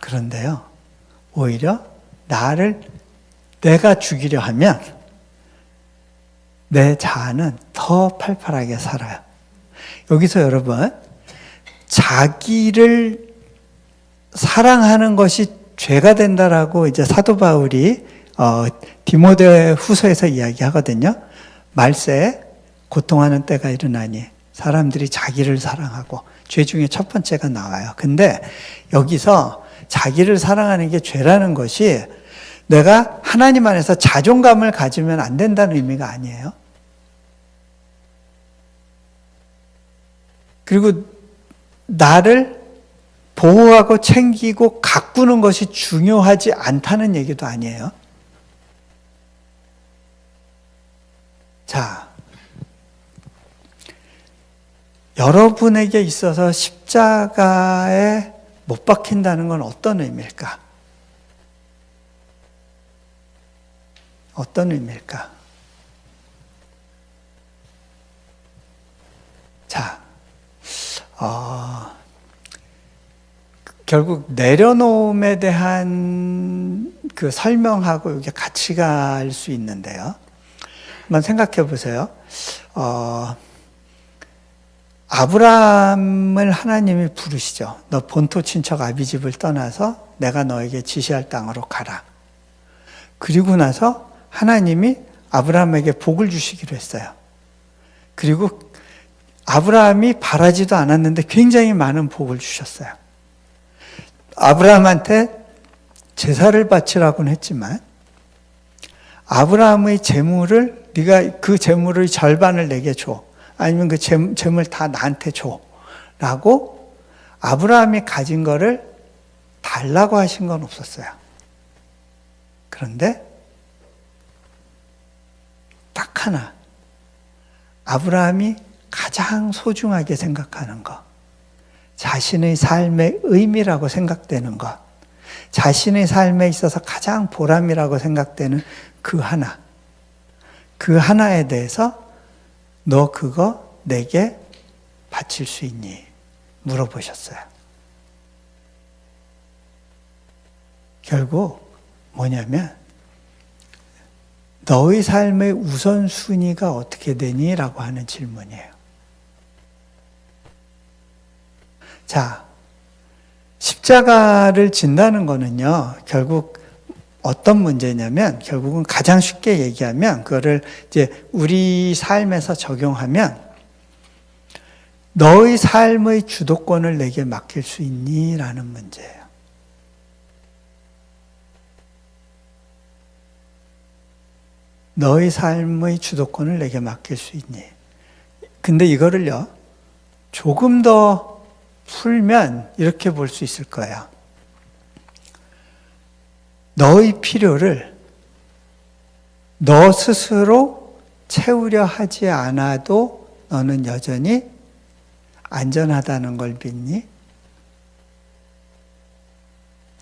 그런데요, 오히려 내가 죽이려 하면 내 자아는 더 팔팔하게 살아요. 여기서 여러분, 자기를 사랑하는 것이 죄가 된다라고 이제 사도 바울이 디모데 후서에서 이야기하거든요. 말세에 고통하는 때가 일어나니 사람들이 자기를 사랑하고, 죄 중에 첫 번째가 나와요. 근데 여기서 자기를 사랑하는 게 죄라는 것이 내가 하나님 안에서 자존감을 가지면 안 된다는 의미가 아니에요. 그리고 나를 보호하고 챙기고 가꾸는 것이 중요하지 않다는 얘기도 아니에요. 자, 여러분에게 있어서 십자가에 못 박힌다는 건 어떤 의미일까? 어떤 의미일까? 자, 결국 내려놓음에 대한 그 설명하고 이게 같이 갈 수 있는데요. 한번 생각해 보세요. 아브라함을 하나님이 부르시죠. 너 본토 친척 아비집을 떠나서 내가 너에게 지시할 땅으로 가라. 그리고 나서 하나님이 아브라함에게 복을 주시기로 했어요. 그리고 아브라함이 바라지도 않았는데 굉장히 많은 복을 주셨어요. 아브라함한테 제사를 바치라고는 했지만 아브라함의 재물을 네가 그 재물의 절반을 내게 줘. 아니면 그 재물 다 나한테 줘. 라고 아브라함이 가진 거를 달라고 하신 건 없었어요. 그런데 딱 하나, 아브라함이 가장 소중하게 생각하는 것, 자신의 삶의 의미라고 생각되는 것, 자신의 삶에 있어서 가장 보람이라고 생각되는 그 하나에 대해서 너 그거 내게 바칠 수 있니? 물어보셨어요. 결국 뭐냐면 너의 삶의 우선순위가 어떻게 되니? 라고 하는 질문이에요. 자, 십자가를 진다는 거는요, 결국 어떤 문제냐면, 결국은 가장 쉽게 얘기하면, 그거를 이제 우리 삶에서 적용하면, 너의 삶의 주도권을 내게 맡길 수 있니? 라는 문제예요. 너의 삶의 주도권을 내게 맡길 수 있니? 근데 이거를요, 조금 더 풀면 이렇게 볼 수 있을 거예요. 너의 필요를 너 스스로 채우려 하지 않아도 너는 여전히 안전하다는 걸 믿니?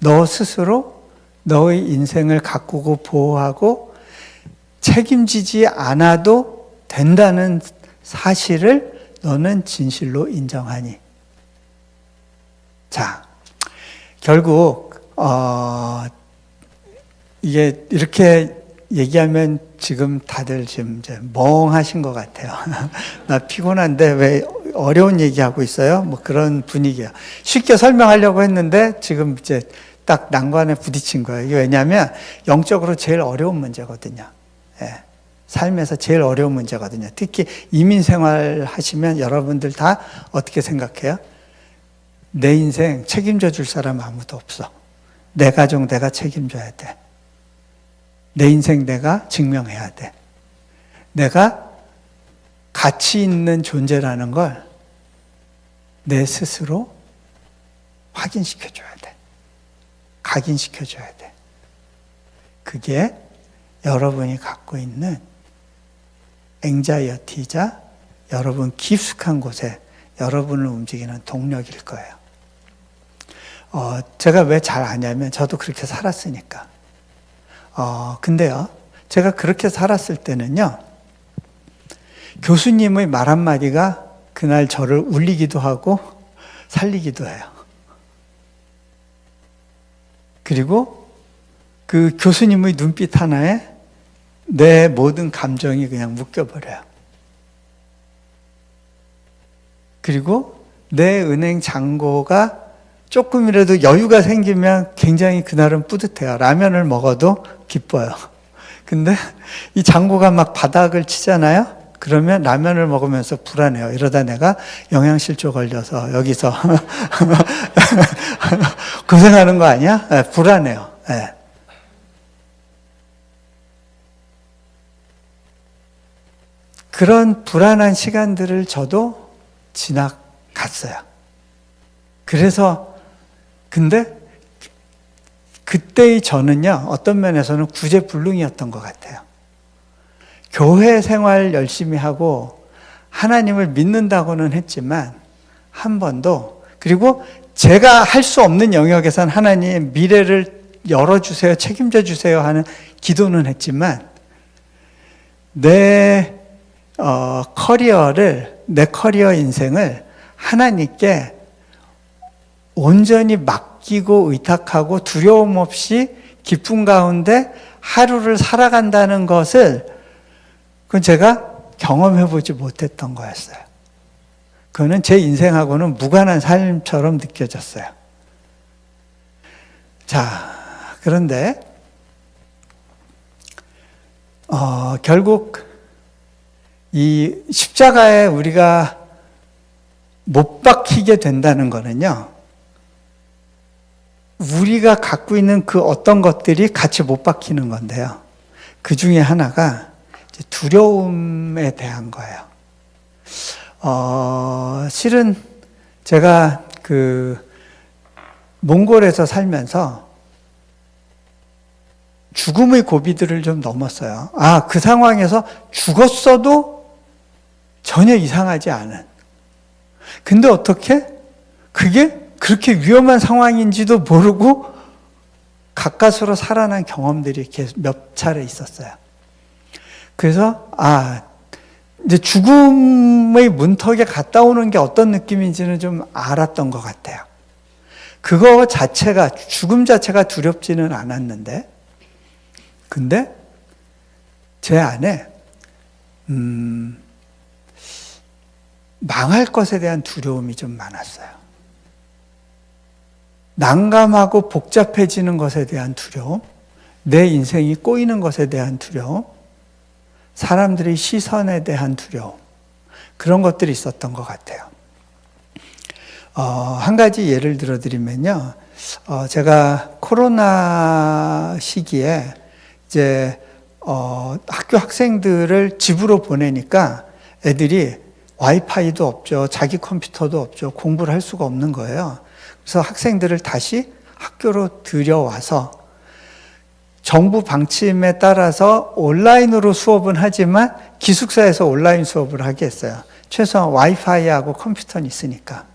너 스스로 너의 인생을 가꾸고 보호하고 책임지지 않아도 된다는 사실을 너는 진실로 인정하니? 자, 결국 이게 이렇게 얘기하면 지금 다들 지금 이제 멍하신 것 같아요. 나 피곤한데 왜 어려운 얘기하고 있어요? 뭐 그런 분위기야. 쉽게 설명하려고 했는데 지금 이제 딱 난관에 부딪힌 거예요. 이게 왜냐하면 영적으로 제일 어려운 문제거든요. 예. 삶에서 제일 어려운 문제거든요. 특히 이민 생활 하시면 여러분들 다 어떻게 생각해요? 내 인생 책임져 줄 사람 아무도 없어. 내 가족 내가 책임져야 돼. 내 인생 내가 증명해야 돼. 내가 가치 있는 존재라는 걸 내 스스로 확인시켜줘야 돼. 각인시켜줘야 돼. 그게 여러분이 갖고 있는 앵자이어티이자 여러분 깊숙한 곳에 여러분을 움직이는 동력일 거예요. 제가 왜 잘 아냐면 저도 그렇게 살았으니까. 근데요, 제가 그렇게 살았을 때는요, 교수님의 말 한마디가 그날 저를 울리기도 하고 살리기도 해요. 그리고 그 교수님의 눈빛 하나에 내 모든 감정이 그냥 묶여버려요. 그리고 내 은행 잔고가 조금이라도 여유가 생기면 굉장히 그날은 뿌듯해요. 라면을 먹어도 기뻐요. 근데 이 잔고가 막 바닥을 치잖아요. 그러면 라면을 먹으면서 불안해요. 이러다 내가 영양실조 걸려서 여기서 고생하는 거 아니야? 네, 불안해요. 네. 그런 불안한 시간들을 저도 지나갔어요. 그래서 근데 그때의 저는요, 어떤 면에서는 구제불능이었던 것 같아요. 교회 생활 열심히 하고 하나님을 믿는다고는 했지만 한 번도, 그리고 제가 할 수 없는 영역에선 하나님 미래를 열어주세요, 책임져 주세요 하는 기도는 했지만 내 내 커리어 인생을 하나님께 온전히 맡기고 의탁하고 두려움 없이 기쁨 가운데 하루를 살아간다는 것을 그건 제가 경험해보지 못했던 거였어요. 그거는 제 인생하고는 무관한 삶처럼 느껴졌어요. 자, 그런데 결국 이 십자가에 우리가 못 박히게 된다는 거는요, 우리가 갖고 있는 그 어떤 것들이 같이 못 박히는 건데요. 그 중에 하나가 두려움에 대한 거예요. 실은 제가 몽골에서 살면서 죽음의 고비들을 좀 넘었어요. 그 상황에서 죽었어도 전혀 이상하지 않은. 근데 어떻게? 그게 그렇게 위험한 상황인지도 모르고 가까스로 살아난 경험들이 몇 차례 있었어요. 그래서, 이제 죽음의 문턱에 갔다 오는 게 어떤 느낌인지는 좀 알았던 것 같아요. 그거 자체가, 죽음 자체가 두렵지는 않았는데, 근데 제 안에, 망할 것에 대한 두려움이 좀 많았어요. 난감하고 복잡해지는 것에 대한 두려움, 내 인생이 꼬이는 것에 대한 두려움, 사람들의 시선에 대한 두려움, 그런 것들이 있었던 것 같아요. 한 가지 예를 들어드리면요, 제가 코로나 시기에 이제 학교 학생들을 집으로 보내니까 애들이 와이파이도 없죠, 자기 컴퓨터도 없죠, 공부를 할 수가 없는 거예요. 그래서 학생들을 다시 학교로 들여와서 정부 방침에 따라서 온라인으로 수업은 하지만 기숙사에서 온라인 수업을 하게 했어요. 최소한 와이파이하고 컴퓨터는 있으니까.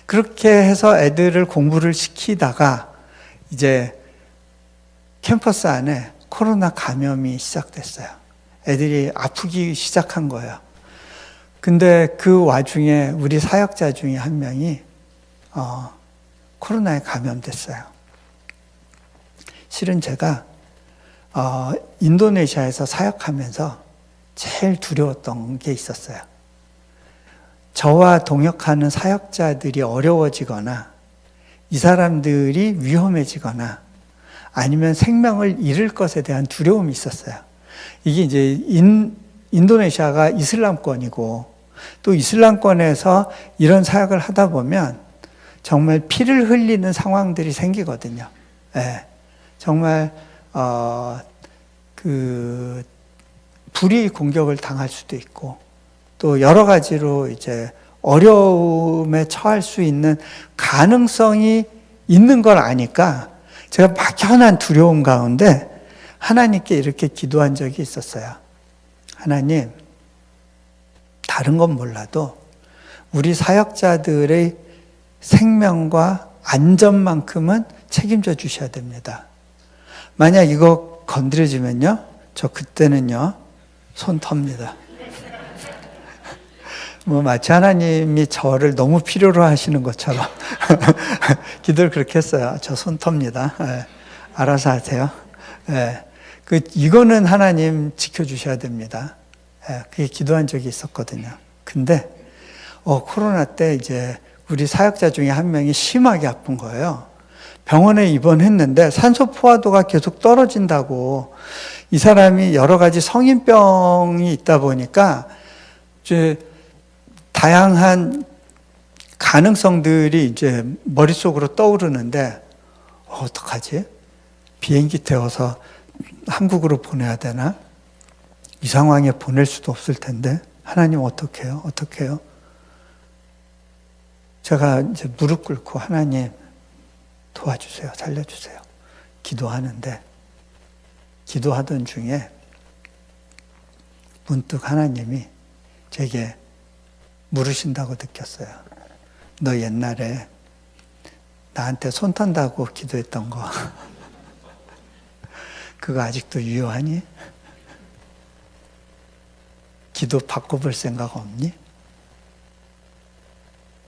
그렇게 해서 애들을 공부를 시키다가 이제 캠퍼스 안에 코로나 감염이 시작됐어요. 애들이 아프기 시작한 거예요. 근데 그 와중에 우리 사역자 중에 한 명이 코로나에 감염됐어요. 실은 제가 인도네시아에서 사역하면서 제일 두려웠던 게 있었어요. 저와 동역하는 사역자들이 어려워지거나 이 사람들이 위험해지거나 아니면 생명을 잃을 것에 대한 두려움이 있었어요. 이게 이제 인도네시아가 이슬람권이고 또 이슬람권에서 이런 사역을 하다 보면 정말 피를 흘리는 상황들이 생기거든요. 예. 정말 불의 공격을 당할 수도 있고 또 여러 가지로 이제 어려움에 처할 수 있는 가능성이 있는 걸 아니까 제가 막연한 두려움 가운데 하나님께 이렇게 기도한 적이 있었어요. 하나님, 다른 건 몰라도 우리 사역자들의 생명과 안전만큼은 책임져 주셔야 됩니다. 만약 이거 건드려지면요, 저 그때는요, 손 텁니다. 뭐 마치 하나님이 저를 너무 필요로 하시는 것처럼 기도를 그렇게 했어요. 저 손 텁니다. 예, 알아서 하세요. 예, 이거는 하나님 지켜주셔야 됩니다. 예, 그게 기도한 적이 있었거든요. 근데 코로나 때 이제 우리 사역자 중에 한 명이 심하게 아픈 거예요. 병원에 입원했는데 산소 포화도가 계속 떨어진다고. 이 사람이 여러 가지 성인병이 있다 보니까 이제 다양한 가능성들이 이제 머릿속으로 떠오르는데 어떡하지? 비행기 태워서 한국으로 보내야 되나? 이 상황에 보낼 수도 없을 텐데 하나님 어떡해요? 어떡해요? 제가 이제 무릎 꿇고 하나님 도와주세요. 살려주세요. 기도하는데 기도하던 중에 문득 하나님이 제게 물으신다고 느꼈어요. 너 옛날에 나한테 손 턴다고 기도했던 거 그거 아직도 유효하니? 기도 바꿔볼 생각 없니?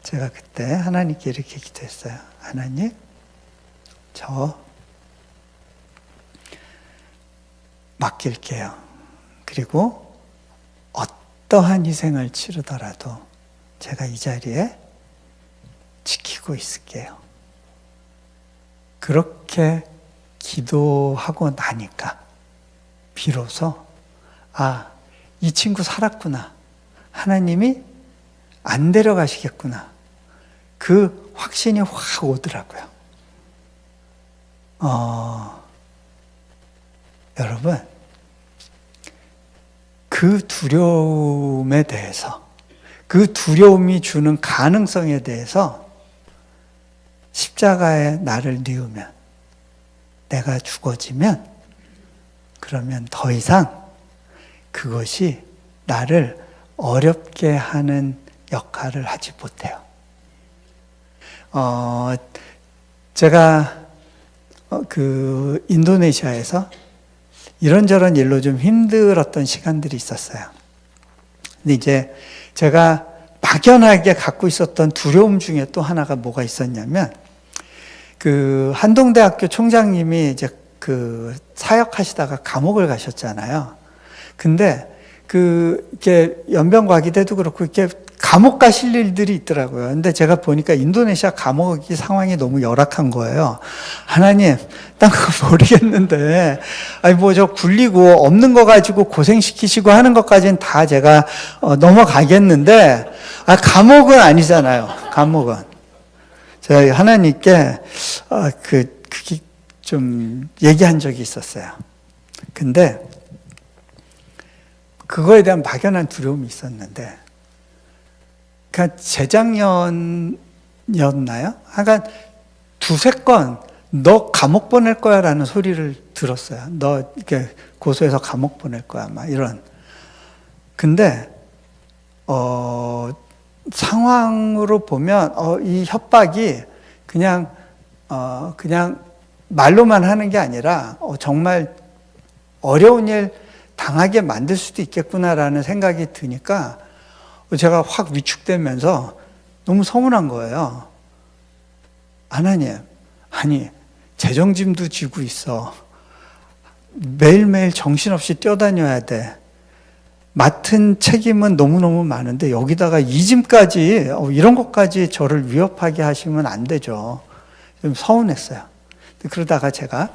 제가 그때 하나님께 이렇게 기도했어요. 하나님, 저 맡길게요. 그리고 어떠한 희생을 치르더라도 제가 이 자리에 지키고 있을게요. 그렇게 기도하고 나니까 비로소 이 친구 살았구나. 하나님이 안 데려가시겠구나. 그 확신이 확 오더라고요. 여러분, 그 두려움에 대해서, 그 두려움이 주는 가능성에 대해서 십자가에 나를 뉘우면, 내가 죽어지면, 그러면 더 이상 그것이 나를 어렵게 하는 역할을 하지 못해요. 제가 인도네시아에서 이런저런 일로 좀 힘들었던 시간들이 있었어요. 근데 이제 제가 막연하게 갖고 있었던 두려움 중에 또 하나가 뭐가 있었냐면, 한동대학교 총장님이 이제 사역하시다가 감옥을 가셨잖아요. 근데 이렇게 연변과기대도 그렇고 이렇게 감옥 가실 일들이 있더라고요. 근데 제가 보니까 인도네시아 감옥이 상황이 너무 열악한 거예요. 하나님, 딴 거 모르겠는데, 저 굴리고 없는 거 가지고 고생시키시고 하는 것까지는 다 제가 넘어가겠는데, 감옥은 아니잖아요. 감옥은. 제가 하나님께 그게 좀 얘기한 적이 있었어요. 근데 그거에 대한 막연한 두려움이 있었는데, 재작년이었나요? 하여간 두세 건 너 감옥 보낼 거야 라는 소리를 들었어요. 너 이렇게 고소해서 감옥 보낼 거야, 막 이런. 근데 상황으로 보면 이 협박이 그냥 말로만 하는 게 아니라 정말 어려운 일 당하게 만들 수도 있겠구나라는 생각이 드니까 제가 확 위축되면서 너무 서운한 거예요. 하나님, 재정짐도 지고 있어. 매일매일 정신없이 뛰어다녀야 돼. 맡은 책임은 너무너무 많은데 여기다가 이 짐까지, 이런 것까지 저를 위협하게 하시면 안 되죠. 좀 서운했어요. 그러다가 제가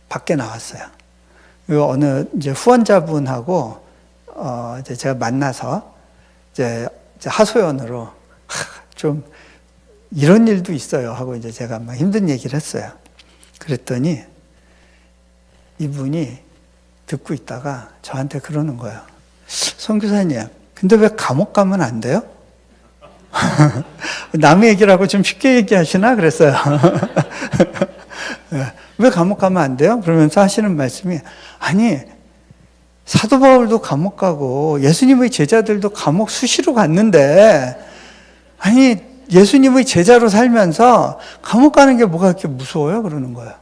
밖에 나왔어요. 어느 이제 후원자분하고 이제 제가 만나서 이제 하소연으로 좀 이런 일도 있어요 하고 이제 제가 막 힘든 얘기를 했어요. 그랬더니 이분이 듣고 있다가 저한테 그러는 거예요. 선교사님, 근데 왜 감옥 가면 안 돼요? 남의 얘기를 하고 좀 쉽게 얘기하시나? 그랬어요. 왜 감옥 가면 안 돼요? 그러면서 하시는 말씀이, 아니, 사도 바울도 감옥 가고 예수님의 제자들도 감옥 수시로 갔는데, 아니, 예수님의 제자로 살면서 감옥 가는 게 뭐가 그렇게 무서워요? 그러는 거예요.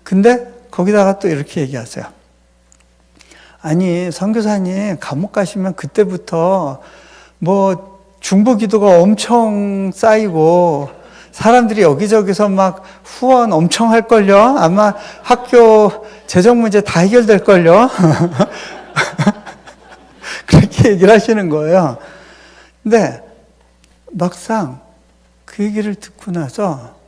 근데 거기다가 또 이렇게 얘기하세요. 아니, 선교사님 감옥 가시면 그때부터 뭐 중보 기도가 엄청 쌓이고 사람들이 여기저기서 막 후원 엄청 할걸요? 아마 학교 재정 문제 다 해결될걸요? 그렇게 얘기를 하시는 거예요. 근데 막상 그 얘기를 듣고 나서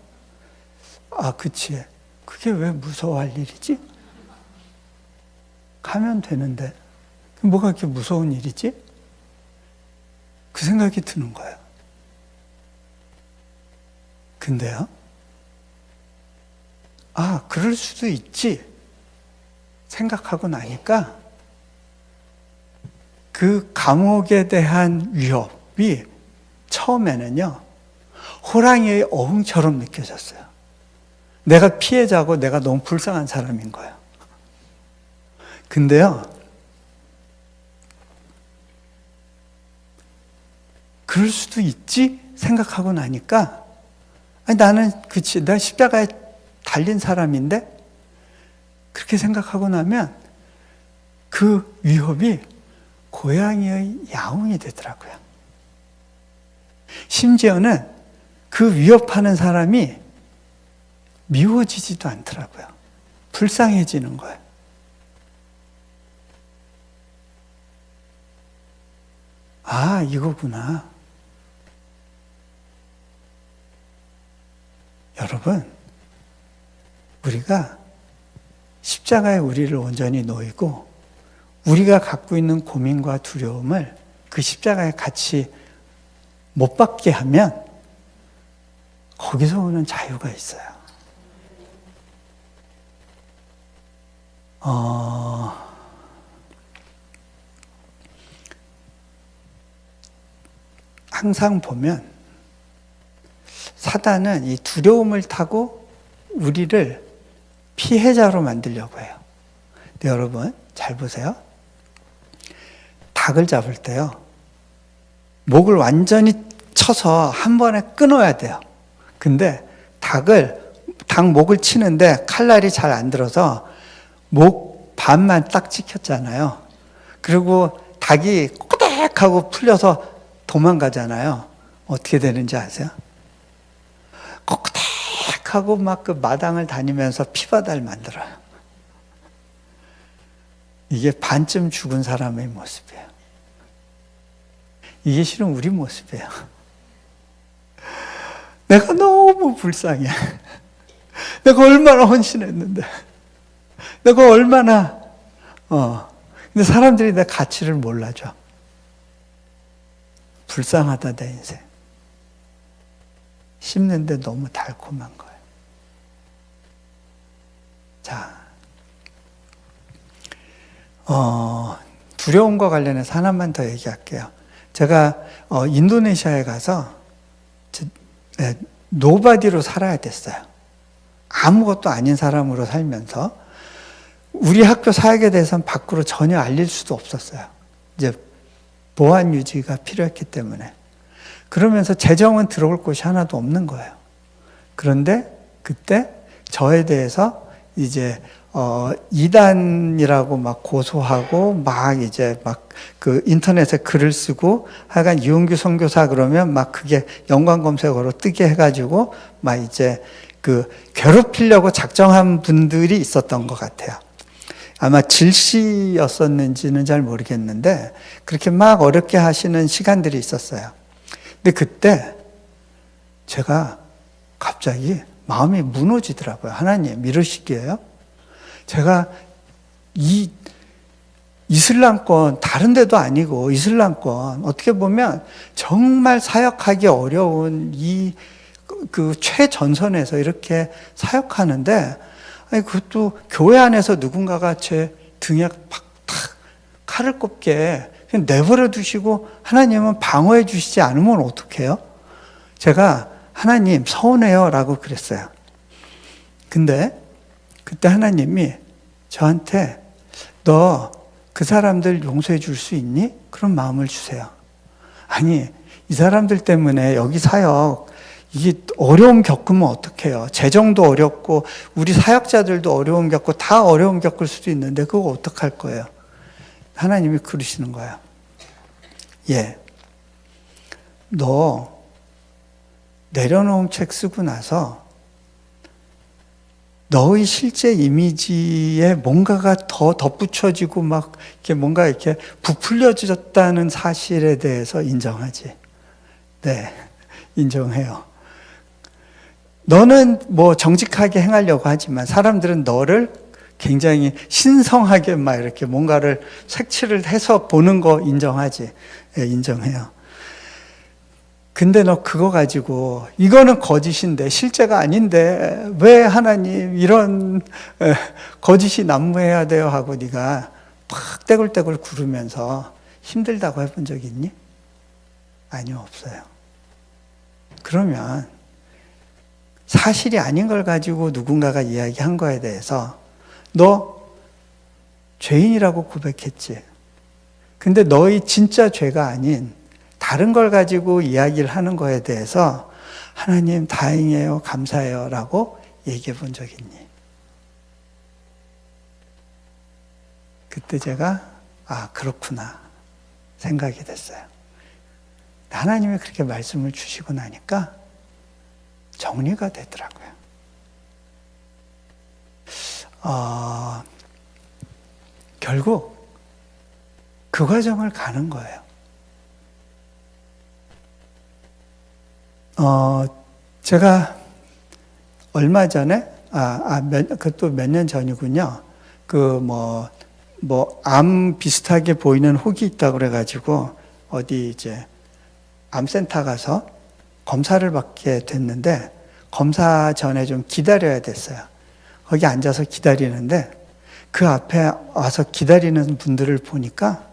아, 그치. 그게 왜 무서워할 일이지? 가면 되는데 뭐가 그렇게 무서운 일이지? 그 생각이 드는 거예요. 근데요, 아, 그럴 수도 있지 생각하고 나니까 그 감옥에 대한 위협이 처음에는요, 호랑이의 어흥처럼 느껴졌어요. 내가 피해자고 내가 너무 불쌍한 사람인 거예요. 근데요, 그럴 수도 있지 생각하고 나니까 아니, 나는 그치, 내가 십자가에 달린 사람인데 그렇게 생각하고 나면 그 위협이 고양이의 야옹이 되더라고요. 심지어는 그 위협하는 사람이 미워지지도 않더라고요. 불쌍해지는 거예요. 아, 이거구나. 여러분, 우리가 십자가에 우리를 온전히 놓이고 우리가 갖고 있는 고민과 두려움을 그 십자가에 같이 못 받게 하면 거기서 오는 자유가 있어요. 항상 보면 사단은 이 두려움을 타고 우리를 피해자로 만들려고 해요. 근데 여러분 잘 보세요. 닭을 잡을 때요, 목을 완전히 쳐서 한 번에 끊어야 돼요. 근데 닭 목을 치는데 칼날이 잘 안 들어서 목 반만 딱 찍혔잖아요. 그리고 닭이 꼬댁하고 풀려서 도망가잖아요. 어떻게 되는지 아세요? 꼬댁하고 막 그 마당을 다니면서 피바다를 만들어요. 이게 반쯤 죽은 사람의 모습이에요. 이게 실은 우리 모습이에요. 내가 너무 불쌍해. 내가 얼마나 헌신했는데. 내가 얼마나, 근데 사람들이 내 가치를 몰라줘. 불쌍하다, 내 인생. 씹는데 너무 달콤한 거예요. 자, 두려움과 관련해서 하나만 더 얘기할게요. 제가 인도네시아에 가서 노바디로 살아야 됐어요. 아무것도 아닌 사람으로 살면서 우리 학교 사역에 대해서는 밖으로 전혀 알릴 수도 없었어요. 이제 보안 유지가 필요했기 때문에. 그러면서 재정은 들어올 곳이 하나도 없는 거예요. 그런데 그때 저에 대해서 이제 이단이라고 막 고소하고 막 이제 막 그 인터넷에 글을 쓰고 하여간 이용규 선교사 그러면 막 그게 연관 검색어로 뜨게 해가지고 막 이제 그 괴롭히려고 작정한 분들이 있었던 것 같아요. 아마 질시였었는지는 잘 모르겠는데 그렇게 막 어렵게 하시는 시간들이 있었어요. 근데 그때 제가 갑자기 마음이 무너지더라고요. 하나님, 이러시기에요? 제가 이 이슬람권, 다른 데도 아니고 이슬람권, 어떻게 보면 정말 사역하기 어려운 그 최전선에서 이렇게 사역하는데, 아니, 그것도 교회 안에서 누군가가 제 등에 팍 칼을 꼽게 그냥 내버려 두시고 하나님은 방어해 주시지 않으면 어떡해요? 제가 하나님 서운해요 라고 그랬어요. 근데 그때 하나님이 저한테 너 그 사람들 용서해 줄 수 있니? 그런 마음을 주세요. 아니, 이 사람들 때문에 여기 사역 이게 어려움 겪으면 어떡해요? 재정도 어렵고 우리 사역자들도 어려움 겪고 다 어려움 겪을 수도 있는데 그거 어떡할 거예요? 하나님이 그러시는 거예요. 예, 너 내려놓은 책 쓰고 나서 너의 실제 이미지에 뭔가가 더 덧붙여지고 막 이렇게 뭔가 이렇게 부풀려졌다는 사실에 대해서 인정하지. 네, 인정해요. 너는 뭐 정직하게 행하려고 하지만 사람들은 너를 굉장히 신성하게 막 이렇게 뭔가를 색칠을 해서 보는 거 인정하지. 네, 인정해요. 근데 너 그거 가지고 이거는 거짓인데 실제가 아닌데 왜 하나님 이런 거짓이 난무해야 돼요 하고 네가 팍 떼굴떼굴 구르면서 힘들다고 해본 적 있니? 아니요, 없어요. 그러면 사실이 아닌 걸 가지고 누군가가 이야기한 거에 대해서 너 죄인이라고 고백했지. 근데 너의 진짜 죄가 아닌 다른 걸 가지고 이야기를 하는 거에 대해서 하나님 다행이에요, 감사해요 라고 얘기해 본 적 있니? 그때 제가 그렇구나 생각이 됐어요. 하나님이 그렇게 말씀을 주시고 나니까 정리가 되더라고요. 결국 그 과정을 가는 거예요. 제가 얼마 전에, 그것도 몇 년 전이군요. 암 비슷하게 보이는 혹이 있다고 그래가지고, 어디 이제, 암센터 가서 검사를 받게 됐는데, 검사 전에 좀 기다려야 됐어요. 거기 앉아서 기다리는데, 그 앞에 와서 기다리는 분들을 보니까,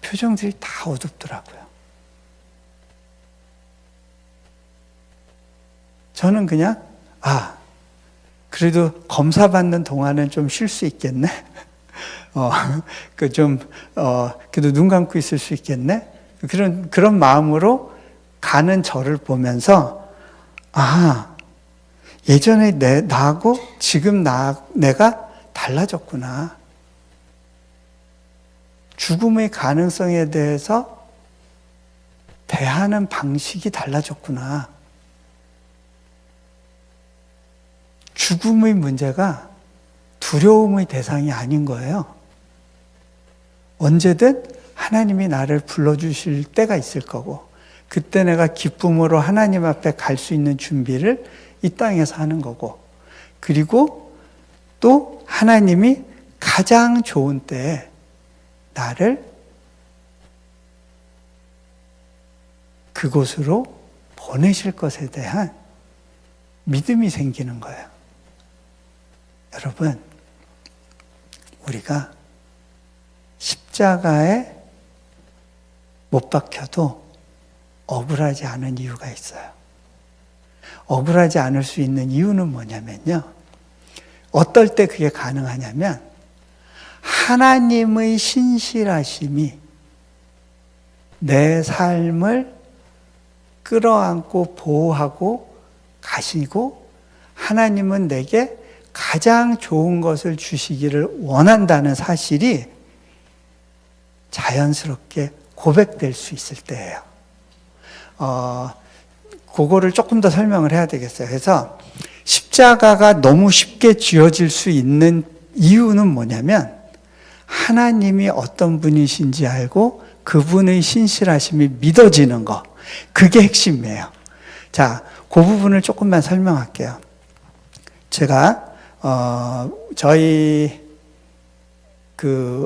표정들이 다 어둡더라고요. 저는 그냥, 그래도 검사 받는 동안은 좀 쉴 수 있겠네? 그래도 눈 감고 있을 수 있겠네? 그런 마음으로 가는 저를 보면서, 예전에 나하고 지금 내가 달라졌구나. 죽음의 가능성에 대해서 대하는 방식이 달라졌구나. 죽음의 문제가 두려움의 대상이 아닌 거예요. 언제든 하나님이 나를 불러주실 때가 있을 거고, 그때 내가 기쁨으로 하나님 앞에 갈 수 있는 준비를 이 땅에서 하는 거고, 그리고 또 하나님이 가장 좋은 때에 나를 그곳으로 보내실 것에 대한 믿음이 생기는 거예요. 여러분, 우리가 십자가에 못 박혀도 억울하지 않은 이유가 있어요. 억울하지 않을 수 있는 이유는 뭐냐면요. 어떨 때 그게 가능하냐면 하나님의 신실하심이 내 삶을 끌어안고 보호하고 가시고 하나님은 내게 가장 좋은 것을 주시기를 원한다는 사실이 자연스럽게 고백될 수 있을 때예요. 그거를 조금 더 설명을 해야 되겠어요. 그래서 십자가가 너무 쉽게 쥐어질 수 있는 이유는 뭐냐면 하나님이 어떤 분이신지 알고 그분의 신실하심이 믿어지는 거. 그게 핵심이에요. 자, 그 부분을 조금만 설명할게요. 제가 저희 그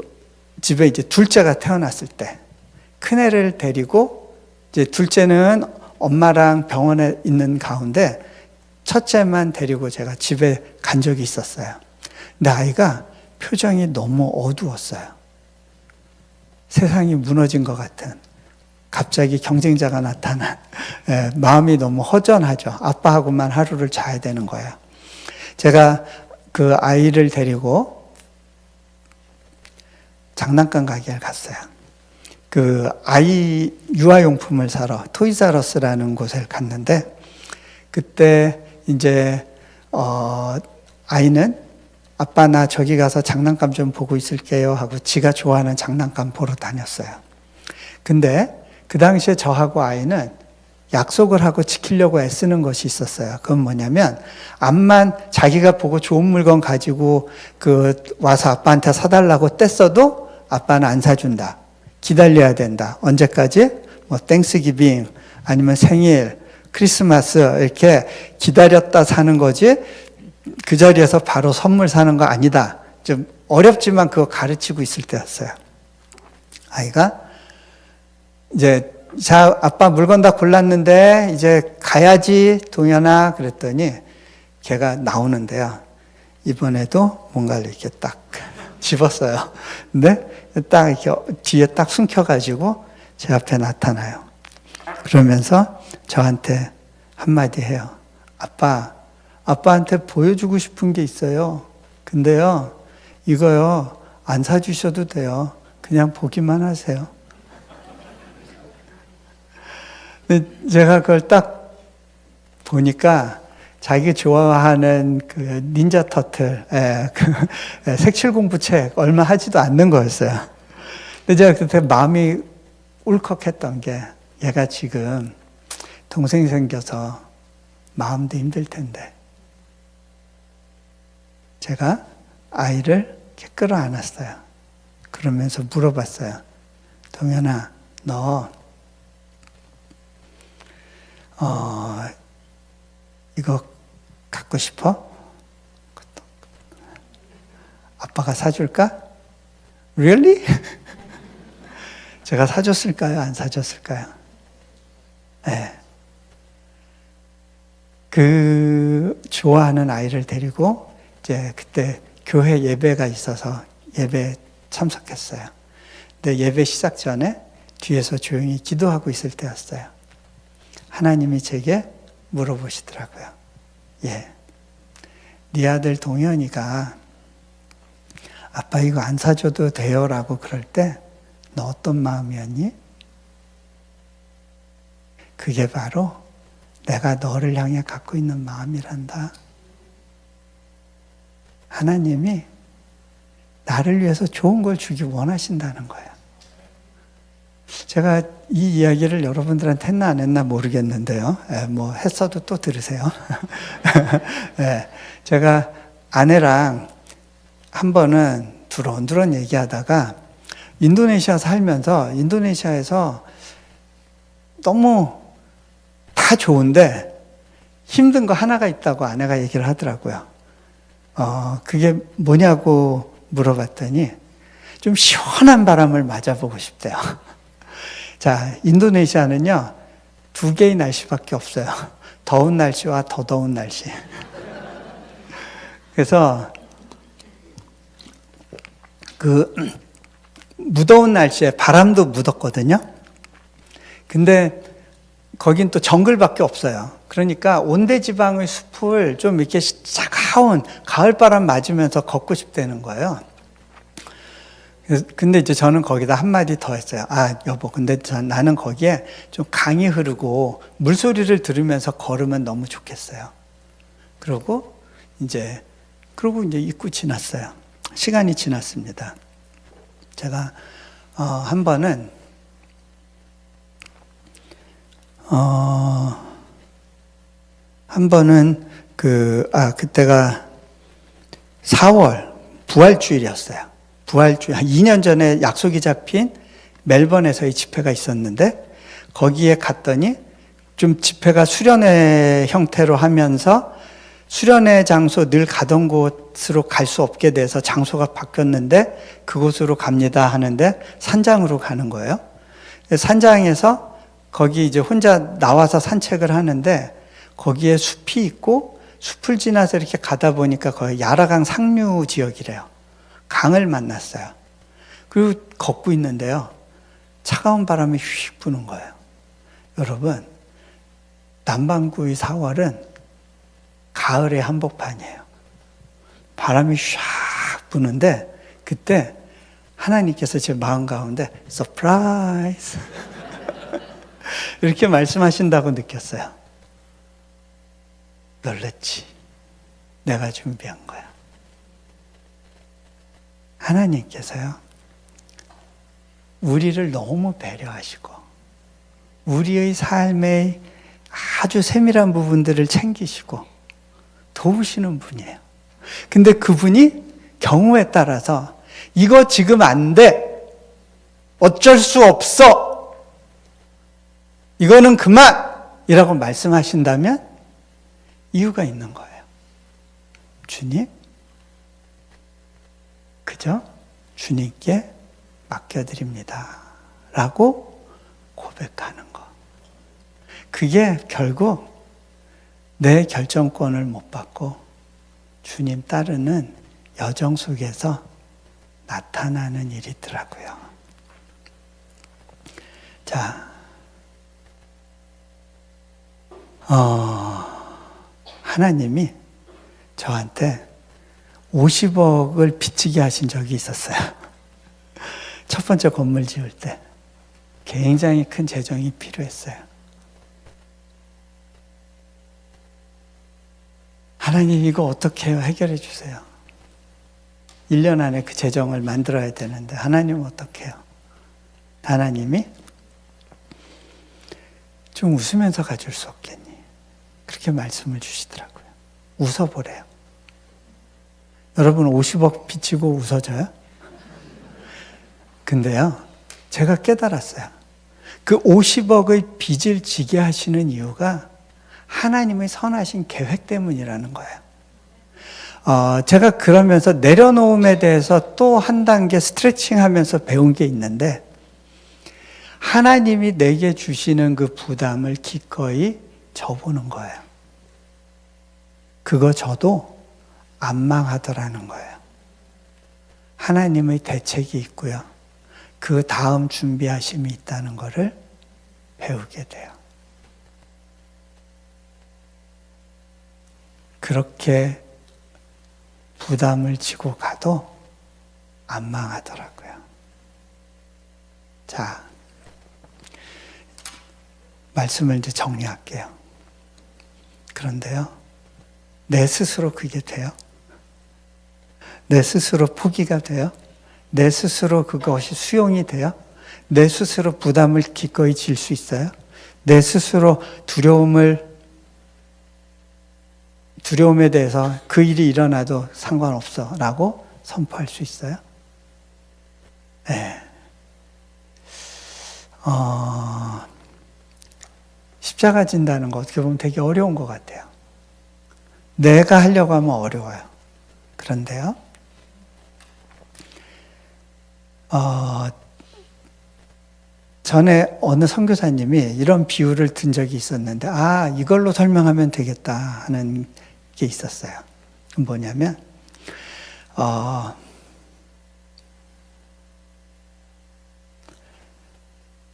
집에 이제 둘째가 태어났을 때 큰애를 데리고 이제 둘째는 엄마랑 병원에 있는 가운데 첫째만 데리고 제가 집에 간 적이 있었어요. 근데 아이가 표정이 너무 어두웠어요. 세상이 무너진 것 같은, 갑자기 경쟁자가 나타난, 마음이 너무 허전하죠. 아빠하고만 하루를 자야 되는 거예요. 제가 그 아이를 데리고 장난감 가게를 갔어요. 그 아이 유아용품을 사러 토이자러스라는 곳을 갔는데, 그때 이제 아이는 아빠 나 저기 가서 장난감 좀 보고 있을게요 하고 지가 좋아하는 장난감 보러 다녔어요. 근데 그 당시에 저하고 아이는 약속을 하고 지키려고 애쓰는 것이 있었어요. 그건 뭐냐면, 암만 자기가 보고 좋은 물건 가지고 와서 아빠한테 사달라고 뗐어도 아빠는 안 사준다. 기다려야 된다. 언제까지? 뭐 땡스기빙 아니면 생일, 크리스마스 이렇게 기다렸다 사는 거지 그 자리에서 바로 선물 사는 거 아니다. 좀 어렵지만 그거 가르치고 있을 때였어요. 아이가 이제 자, 아빠 물건 다 골랐는데 이제 가야지 동현아 그랬더니 걔가 나오는데요. 이번에도 뭔가를 이렇게 딱 집었어요. 근데 딱 이렇게 뒤에 딱 숨겨가지고 제 앞에 나타나요. 그러면서 저한테 한마디 해요. 아빠한테 보여주고 싶은 게 있어요. 근데요, 이거요, 안 사주셔도 돼요. 그냥 보기만 하세요. 근데 제가 그걸 딱 보니까 자기 좋아하는 그 닌자 터틀, 색칠 공부책 얼마 하지도 않는 거였어요. 근데 제가 그때 마음이 울컥했던 게 얘가 지금 동생이 생겨서 마음도 힘들 텐데 제가 아이를 이렇게 끌어안았어요. 그러면서 물어봤어요. 동현아, 너 이거 갖고 싶어? 아빠가 사줄까? Really? 제가 사줬을까요? 안 사줬을까요? 네. 그 좋아하는 아이를 데리고 이제 그때 교회 예배가 있어서 예배 참석했어요. 근데 예배 시작 전에 뒤에서 조용히 기도하고 있을 때였어요. 하나님이 제게 물어보시더라고요. 네 아들 동현이가 아빠 이거 안 사줘도 돼요 라고 그럴 때 너 어떤 마음이었니? 그게 바로 내가 너를 향해 갖고 있는 마음이란다. 하나님이 나를 위해서 좋은 걸 주기 원하신다는 거예요. 제가 이 이야기를 여러분들한테 했나 안 했나 모르겠는데요. 뭐 했어도 또 들으세요. 제가 아내랑 한 번은 두런두런 얘기하다가 인도네시아 살면서 인도네시아에서 너무 다 좋은데 힘든 거 하나가 있다고 아내가 얘기를 하더라고요. 그게 뭐냐고 물어봤더니 좀 시원한 바람을 맞아보고 싶대요. 자, 인도네시아는요, 두 개의 날씨밖에 없어요. 더운 날씨와 더 더운 날씨. 그래서 그 무더운 날씨에 바람도 무덥거든요. 근데 거긴 또 정글밖에 없어요. 그러니까 온대지방의 숲을 좀 이렇게 차가운 가을바람 맞으면서 걷고 싶다는 거예요. 근데 이제 저는 거기다 한마디 더 했어요. 여보, 근데 나는 거기에 좀 강이 흐르고 물소리를 들으면서 걸으면 너무 좋겠어요. 그러고 이제 잊고 지났어요. 시간이 지났습니다. 제가 한 번은 그때가 4월 부활주일이었어요. 부활주일, 한 2년 전에 약속이 잡힌 멜번에서의 집회가 있었는데 거기에 갔더니 좀 집회가 수련회 형태로 하면서 수련회 장소 늘 가던 곳으로 갈 수 없게 돼서 장소가 바뀌었는데 그곳으로 갑니다 하는데 산장으로 가는 거예요. 산장에서 거기 이제 혼자 나와서 산책을 하는데 거기에 숲이 있고 숲을 지나서 이렇게 가다 보니까 거의 야라강 상류 지역이래요. 강을 만났어요. 그리고 걷고 있는데요. 차가운 바람이 휙 부는 거예요. 여러분, 남반구의 4월은 가을의 한복판이에요. 바람이 샥 부는데 그때 하나님께서 제 마음 가운데 서프라이즈 이렇게 말씀하신다고 느꼈어요. 놀랬지. 내가 준비한 거야. 하나님께서요, 우리를 너무 배려하시고 우리의 삶의 아주 세밀한 부분들을 챙기시고 도우시는 분이에요. 근데 그분이 경우에 따라서 이거 지금 안 돼. 어쩔 수 없어. 이거는 그만! 이라고 말씀하신다면 이유가 있는 거예요. 주님, 그저 주님께 맡겨드립니다. 라고 고백하는 거. 그게 결국 내 결정권을 못 받고 주님 따르는 여정 속에서 나타나는 일이더라고요. 자, 하나님이 저한테 50억을 빚지게 하신 적이 있었어요. 첫 번째 건물 지을 때 굉장히 큰 재정이 필요했어요. 하나님 이거 어떻게 해요? 해결해 주세요. 1년 안에 그 재정을 만들어야 되는데 하나님은 어떻게 해요? 하나님이 좀 웃으면서 가질 수 없겠니? 그렇게 말씀을 주시더라고요. 웃어보래요. 여러분 50억 빚지고 웃어져요? 근데요, 제가 깨달았어요. 그 50억의 빚을 지게 하시는 이유가 하나님의 선하신 계획 때문이라는 거예요. 제가 그러면서 내려놓음에 대해서 또 한 단계 스트레칭 하면서 배운 게 있는데, 하나님이 내게 주시는 그 부담을 기꺼이 져보는 거예요. 그거 저도 안 망하더라는 거예요. 하나님의 대책이 있고요. 그 다음 준비하심이 있다는 것을 배우게 돼요. 그렇게 부담을 지고 가도 안 망하더라고요. 자, 말씀을 이제 정리할게요. 그런데요, 내 스스로 그게 돼요? 내 스스로 포기가 돼요? 내 스스로 그것이 수용이 돼요? 내 스스로 부담을 기꺼이 질 수 있어요? 내 스스로 두려움에 대해서 그 일이 일어나도 상관없어 라고 선포할 수 있어요? 네. 십자가 진다는 거 어떻게 보면 되게 어려운 것 같아요. 내가 하려고 하면 어려워요. 그런데요, 전에 어느 선교사님이 이런 비유를 든 적이 있었는데, 이걸로 설명하면 되겠다 하는 게 있었어요. 뭐냐면,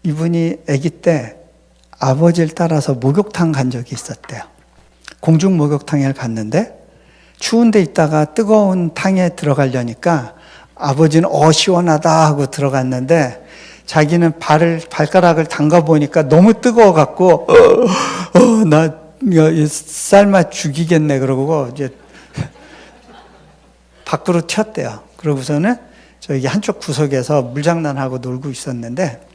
이분이 아기 때 아버지를 따라서 목욕탕 간 적이 있었대요. 공중 목욕탕에 갔는데 추운 데 있다가 뜨거운 탕에 들어가려니까 아버지는 시원하다 하고 들어갔는데 자기는 발가락을 담가 보니까 너무 뜨거워 갖고 나 삶아 죽이겠네 그러고 이제 밖으로 튀었대요. 그러고서는 저기 한쪽 구석에서 물장난하고 놀고 있었는데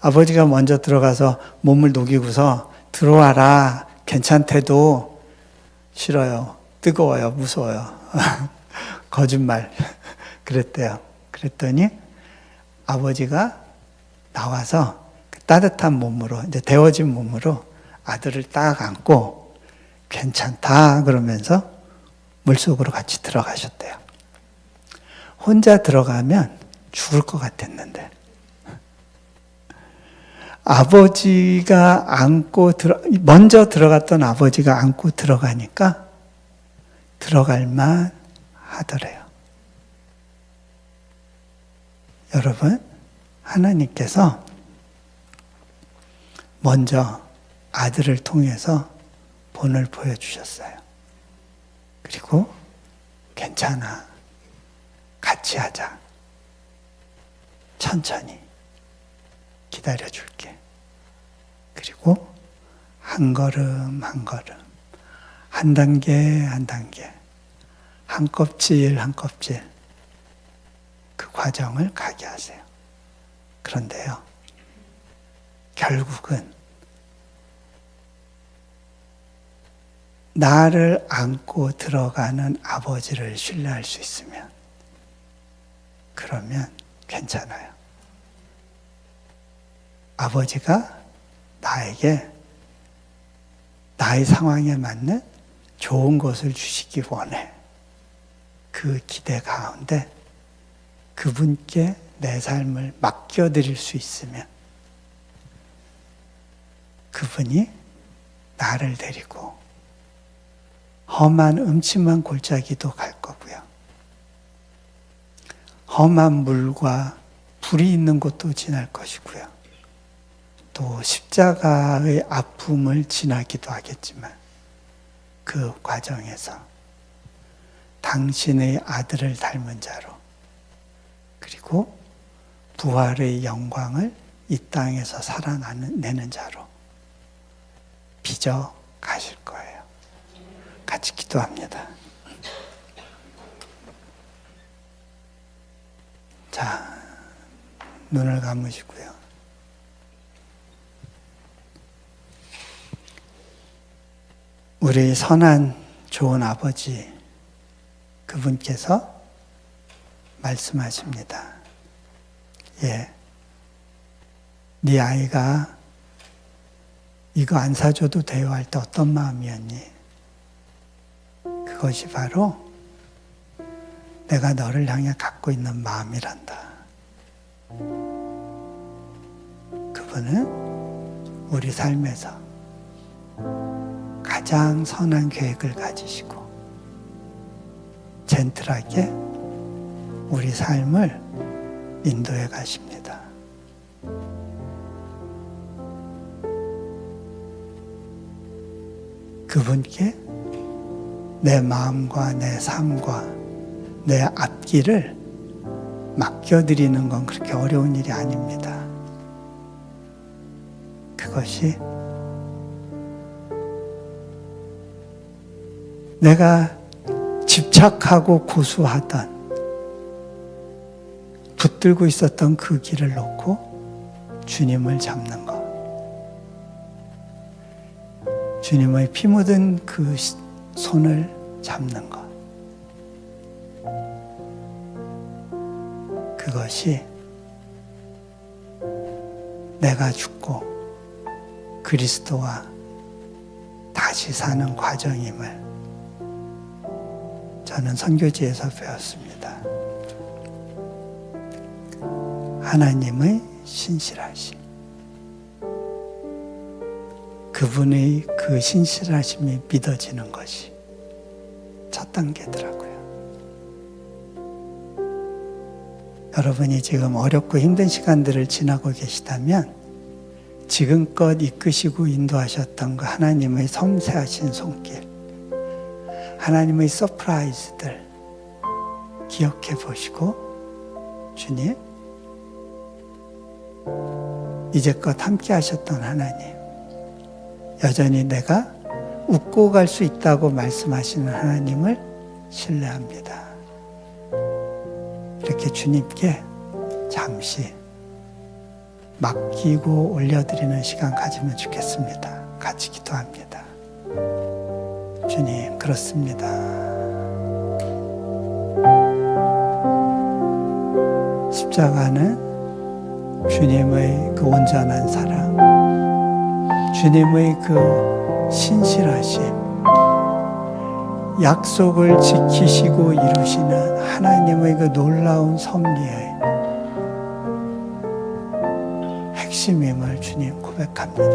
아버지가 먼저 들어가서 몸을 녹이고서 들어와라, 괜찮대도 싫어요, 뜨거워요, 무서워요. 거짓말 그랬대요. 그랬더니 아버지가 나와서 따뜻한 몸으로, 이제 데워진 몸으로 아들을 딱 안고 괜찮다 그러면서 물속으로 같이 들어가셨대요. 혼자 들어가면 죽을 것 같았는데 아버지가 먼저 들어갔던 아버지가 안고 들어가니까 들어갈만 하더래요. 여러분, 하나님께서 먼저 아들을 통해서 본을 보여주셨어요. 그리고 괜찮아. 같이 하자. 천천히 기다려줄게. 그리고 한 걸음 한 걸음, 한 단계 한 단계, 한 껍질 한 껍질 그 과정을 가게 하세요. 그런데요, 결국은 나를 안고 들어가는 아버지를 신뢰할 수 있으면 그러면 괜찮아요. 아버지가 나에게 나의 상황에 맞는 좋은 것을 주시기 원해. 그 기대 가운데 그분께 내 삶을 맡겨드릴 수 있으면 그분이 나를 데리고 험한 음침한 골짜기도 갈 거고요. 험한 물과 불이 있는 곳도 지날 것이고요. 또 십자가의 아픔을 지나기도 하겠지만 그 과정에서 당신의 아들을 닮은 자로 그리고 부활의 영광을 이 땅에서 살아내는 자로 빚어 가실 거예요. 같이 기도합니다. 자, 눈을 감으시고요. 우리 선한 좋은 아버지 그분께서 말씀하십니다. 예, 네 아이가 이거 안 사줘도 돼요 할 때 어떤 마음이었니? 그것이 바로 내가 너를 향해 갖고 있는 마음이란다. 그분은 우리 삶에서 가장 선한 계획을 가지시고 젠틀하게 우리 삶을 인도해 가십니다. 그분께 내 마음과 내 삶과 내 앞길을 맡겨드리는 건 그렇게 어려운 일이 아닙니다. 그것이 내가 집착하고 고수하던 붙들고 있었던 그 길을 놓고 주님을 잡는 것, 주님의 피 묻은 그 손을 잡는 것, 그것이 내가 죽고 그리스도와 다시 사는 과정임을 저는 선교지에서 배웠습니다. 하나님의 신실하심, 그분의 그 신실하심이 믿어지는 것이 첫 단계더라고요. 여러분이 지금 어렵고 힘든 시간들을 지나고 계시다면 지금껏 이끄시고 인도하셨던 그 하나님의 섬세하신 손길, 하나님의 서프라이즈들 기억해 보시고, 주님, 이제껏 함께 하셨던 하나님, 여전히 내가 웃고 갈 수 있다고 말씀하시는 하나님을 신뢰합니다. 이렇게 주님께 잠시 맡기고 올려드리는 시간 가지면 좋겠습니다. 같이 기도합니다. 주님, 그렇습니다. 십자가는 주님의 그 온전한 사랑, 주님의 그 신실하심, 약속을 지키시고 이루시는 하나님의 그 놀라운 섭리의 핵심임을 주님 고백합니다.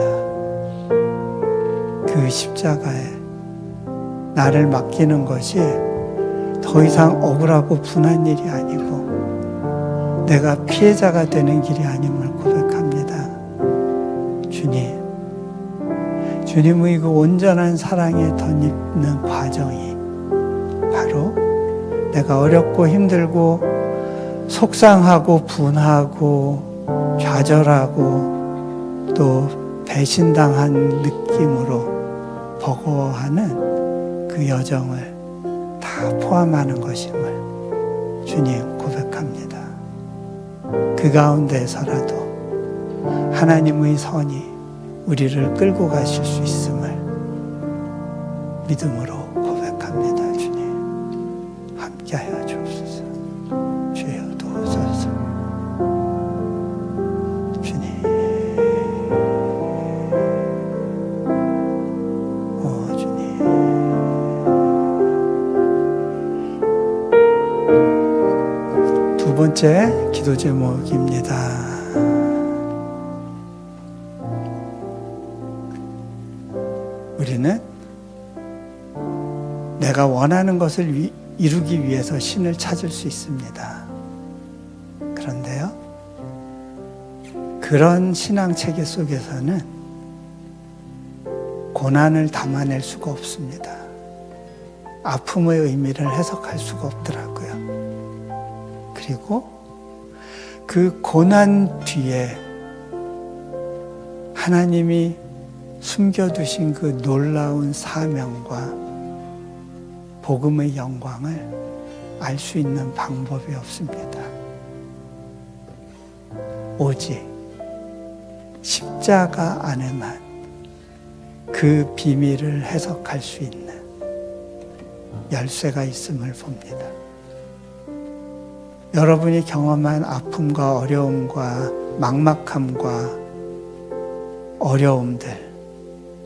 그 십자가에 나를 맡기는 것이 더 이상 억울하고 분한 일이 아니고 내가 피해자가 되는 길이 아님을 고백합니다. 주님의 그 온전한 사랑에 덧입는 과정이 바로 내가 어렵고 힘들고 속상하고 분하고 좌절하고 또 배신당한 느낌으로 버거워하는 그 여정을 다 포함하는 것임을 주님 고백합니다. 그 가운데서라도 하나님의 선이 우리를 끌고 가실 수 있음을 믿음으로 고백합니다. 주님 함께하여 주옵소서. 주여 도우소서. 주님 주님 두 번째 기도 제목입니다. 우리는 내가 원하는 것을 이루기 위해서 신을 찾을 수 있습니다. 그런데요, 그런 신앙 체계 속에서는 고난을 담아낼 수가 없습니다. 아픔의 의미를 해석할 수가 없더라고요. 그리고 그 고난 뒤에 하나님이 숨겨두신 그 놀라운 사명과 복음의 영광을 알 수 있는 방법이 없습니다. 오직 십자가 안에만 그 비밀을 해석할 수 있는 열쇠가 있음을 봅니다. 여러분이 경험한 아픔과 어려움과 막막함과 어려움들,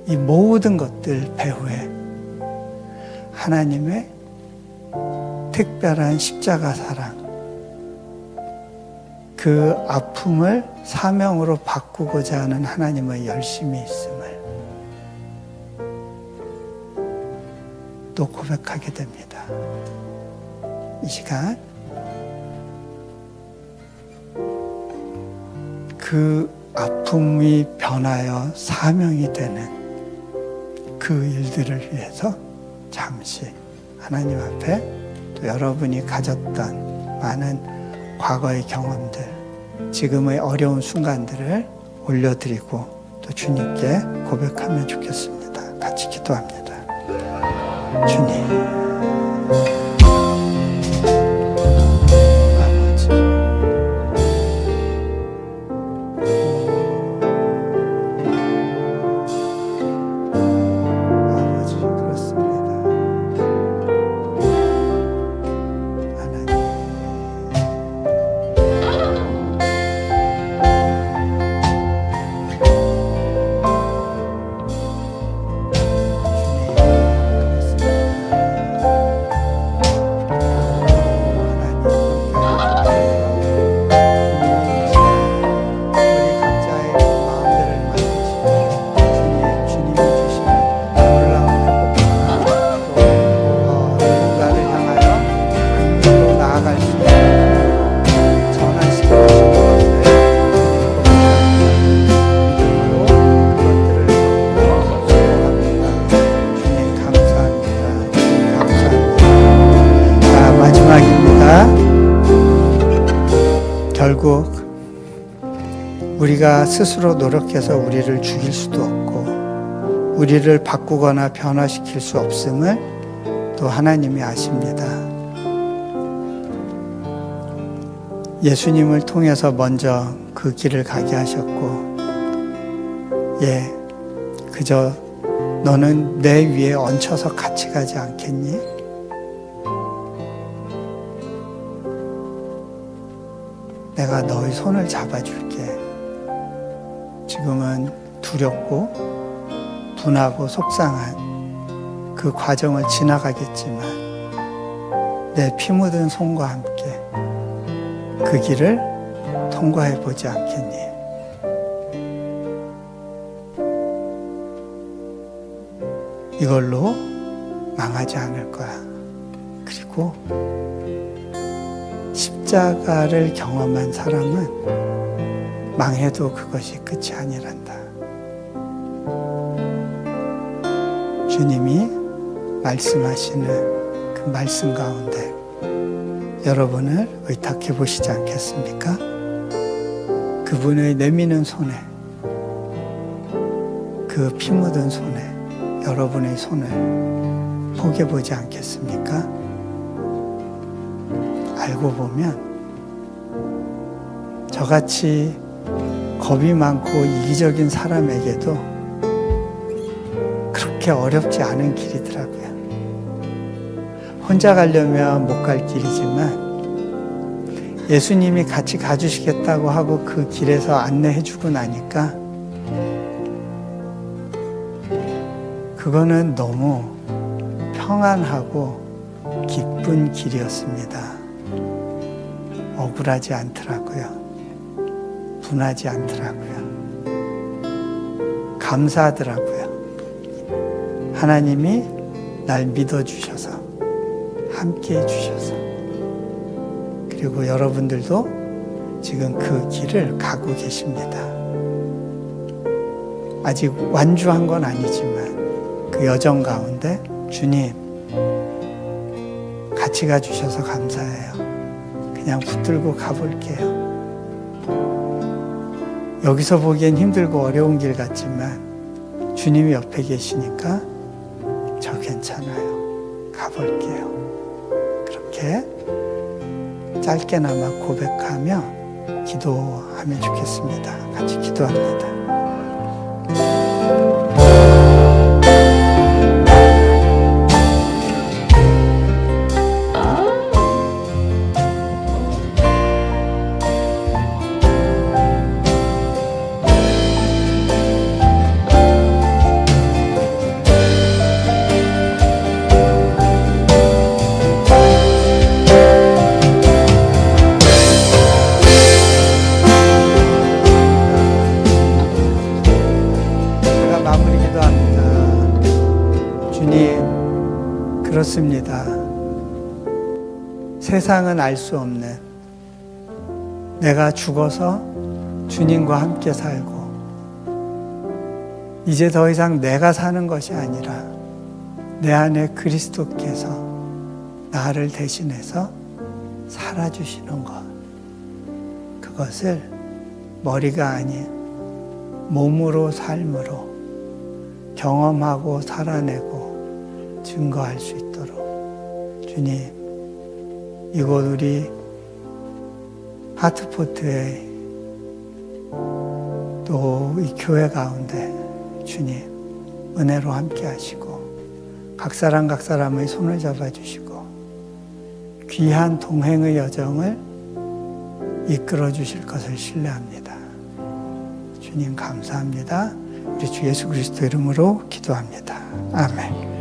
이 모든 것들 배후에 하나님의 특별한 십자가 사랑, 그 아픔을 사명으로 바꾸고자 하는 하나님의 열심이 있음을 또 고백하게 됩니다. 이 시간 그 아픔이 변하여 사명이 되는 그 일들을 위해서 잠시 하나님 앞에 또 여러분이 가졌던 많은 과거의 경험들, 지금의 어려운 순간들을 올려드리고 또 주님께 고백하면 좋겠습니다. 같이 기도합니다. 주님, 결국 우리가 스스로 노력해서 우리를 죽일 수도 없고 우리를 바꾸거나 변화시킬 수 없음을 또 하나님이 아십니다. 예수님을 통해서 먼저 그 길을 가게 하셨고, 그저 너는 내 위에 얹혀서 같이 가지 않겠니? 내가 너의 손을 잡아줄게. 지금은 두렵고 분하고 속상한 그 과정을 지나가겠지만 내 피 묻은 손과 함께 그 길을 통과해 보지 않겠니? 이걸로 망하지 않을 거야. 그리고 십자가를 경험한 사람은 망해도 그것이 끝이 아니란다. 주님이 말씀하시는 그 말씀 가운데 여러분을 의탁해 보시지 않겠습니까? 그분의 내미는 손에, 그 피 묻은 손에 여러분의 손을 포개 보지 않겠습니까? 알고 보면 저같이 겁이 많고 이기적인 사람에게도 그렇게 어렵지 않은 길이더라고요. 혼자 가려면 못 갈 길이지만 예수님이 같이 가주시겠다고 하고 그 길에서 안내해주고 나니까 그거는 너무 평안하고 기쁜 길이었습니다. 억울하지 않더라고요. 분하지 않더라고요. 감사하더라고요. 하나님이 날 믿어주셔서 함께 해주셔서 그리고 여러분들도 지금 그 길을 가고 계십니다. 아직 완주한 건 아니지만 그 여정 가운데 주님 같이 가주셔서 감사해요. 그냥 붙들고 가볼게요. 여기서 보기엔 힘들고 어려운 길 같지만 주님이 옆에 계시니까 저 괜찮아요. 가볼게요. 그렇게 짧게나마 고백하며 기도하면 좋겠습니다. 같이 기도합니다. 그렇습니다. 세상은 알 수 없는 내가 죽어서 주님과 함께 살고 이제 더 이상 내가 사는 것이 아니라 내 안에 그리스도께서 나를 대신해서 살아주시는 것, 그것을 머리가 아닌 몸으로 삶으로 경험하고 살아내고 증거할 수 있도록 주님, 이곳 우리 하트포트의 또 이 교회 가운데 주님 은혜로 함께 하시고 각 사람의 손을 잡아주시고 귀한 동행의 여정을 이끌어 주실 것을 신뢰합니다. 주님 감사합니다. 우리 주 예수 그리스도 이름으로 기도합니다. 아멘.